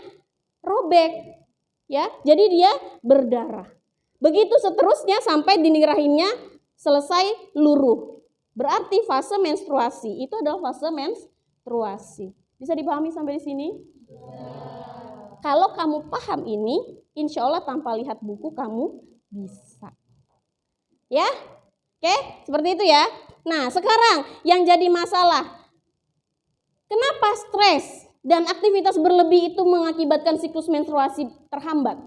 robek. Ya, jadi dia berdarah. Begitu seterusnya sampai dinding rahimnya selesai luruh. Berarti fase menstruasi itu adalah fase menstruasi. Bisa dipahami sampai di sini? Kalau kamu paham ini, insya Allah tanpa lihat buku kamu bisa. Ya? Oke, seperti itu ya. Nah, sekarang yang jadi masalah, kenapa stres dan aktivitas berlebih itu mengakibatkan siklus menstruasi terhambat?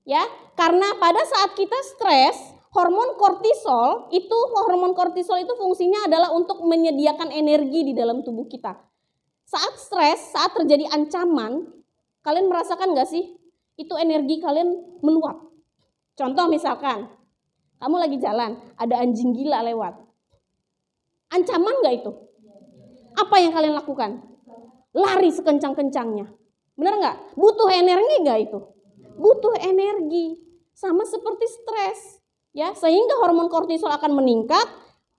Ya, karena pada saat kita stres, hormon kortisol itu fungsinya adalah untuk menyediakan energi di dalam tubuh kita. Saat stres, saat terjadi ancaman, kalian merasakan gak sih? Itu energi kalian meluap. Contoh misalkan, kamu lagi jalan, ada anjing gila lewat. Ancaman gak itu? Apa yang kalian lakukan? Lari sekencang-kencangnya. Benar gak? Butuh energi gak itu? Butuh energi. Sama seperti stres. Ya, sehingga hormon kortisol akan meningkat.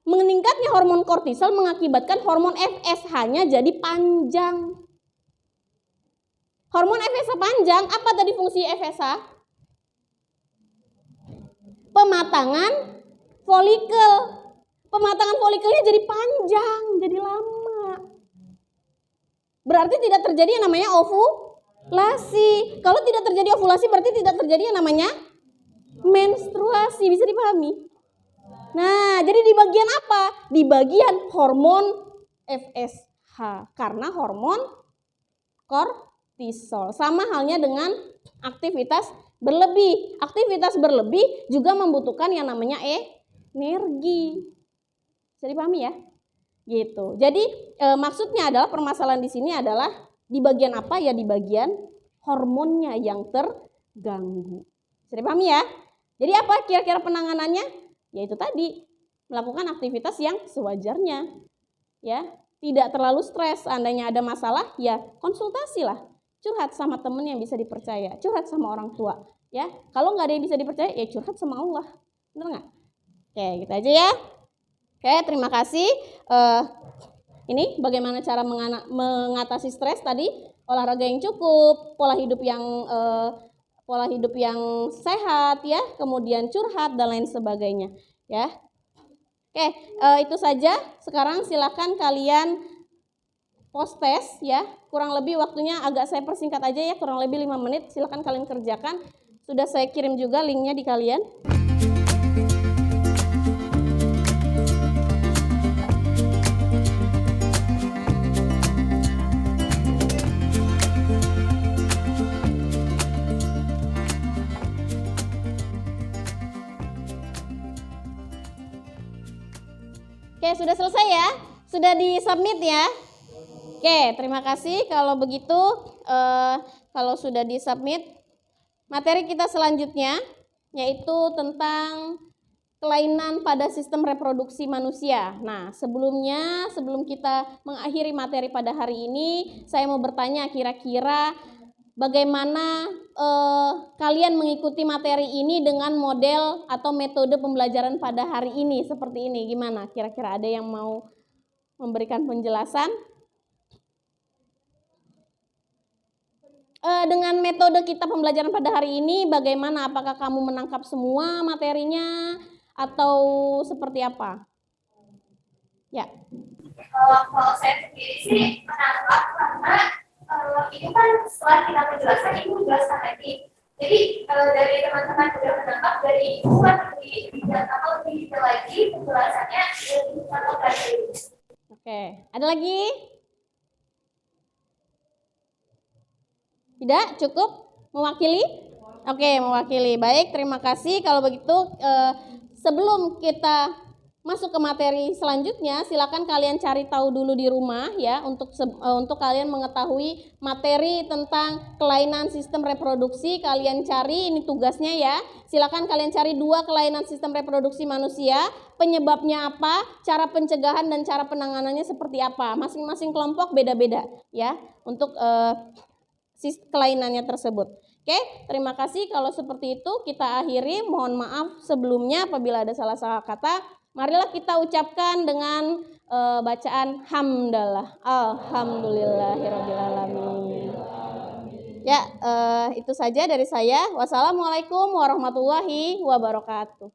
Meningkatnya hormon kortisol mengakibatkan hormon FSH-nya jadi panjang. Hormon FSH panjang, apa tadi fungsi FSH? Pematangan folikel. Pematangan folikelnya jadi panjang, jadi lama. Berarti tidak terjadi yang namanya ovulasi. Kalau tidak terjadi ovulasi berarti tidak terjadi yang namanya menstruasi. Bisa dipahami? Nah, jadi di bagian apa? Di bagian hormon FSH. Karena hormon kortisol. Sama halnya dengan aktivitas berlebih. Aktivitas berlebih juga membutuhkan yang namanya energi. Bisa dipahami ya? Gitu. Jadi maksudnya adalah permasalahan di sini adalah di bagian apa ya? Di bagian hormonnya yang terganggu. Bisa dipahami ya? Jadi apa kira-kira penanganannya? Yaitu tadi melakukan aktivitas yang sewajarnya. Ya, tidak terlalu stres. Seandainya ada masalah, ya konsultasilah. Curhat sama temen yang bisa dipercaya. Curhat sama orang tua. Ya, kalau nggak ada yang bisa dipercaya, ya curhat sama Allah. Bener nggak? Oke, gitu aja ya. Oke, terima kasih. Ini bagaimana cara mengatasi stres tadi? Olahraga yang cukup, pola hidup yang sehat ya, kemudian curhat dan lain sebagainya ya. Oke, itu saja. Sekarang silakan kalian post test ya. Kurang lebih waktunya agak saya persingkat aja ya, kurang lebih 5 menit. Silakan kalian kerjakan. Sudah saya kirim juga linknya di kalian. Oke, sudah selesai ya? Sudah di-submit ya? Oke, terima kasih. Kalau begitu, kalau sudah di-submit, materi kita selanjutnya yaitu tentang kelainan pada sistem reproduksi manusia. Nah, sebelum kita mengakhiri materi pada hari ini, saya mau bertanya kira-kira bagaimana kalian mengikuti materi ini dengan model atau metode pembelajaran pada hari ini seperti ini. Gimana? Kira-kira ada yang mau memberikan penjelasan? Dengan metode kita pembelajaran pada hari ini, bagaimana? Apakah kamu menangkap semua materinya atau seperti apa? Ya. Kalau saya sendiri sih menangkap karena itu kan setelah kita menjelaskan, ibu menjelaskan lagi. Jadi dari teman-teman sudah menangkap dari ibu kan lebih detail lagi penjelasannya lagi. Oke, ada lagi? Tidak? Cukup? Mewakili? Oke, mewakili. Baik, terima kasih. Kalau begitu, sebelum kita masuk ke materi selanjutnya, silakan kalian cari tahu dulu di rumah ya untuk kalian mengetahui materi tentang kelainan sistem reproduksi. Kalian cari, ini tugasnya ya. Silakan kalian cari 2 kelainan sistem reproduksi manusia, penyebabnya apa, cara pencegahan dan cara penanganannya seperti apa. Masing-masing kelompok beda-beda ya untuk kelainannya tersebut. Oke, terima kasih. Kalau seperti itu kita akhiri. Mohon maaf sebelumnya apabila ada salah-salah kata. Marilah kita ucapkan dengan bacaan hamdalah. Alhamdulillahirrabbilalamin. Ya, itu saja dari saya. Wassalamualaikum warahmatullahi wabarakatuh.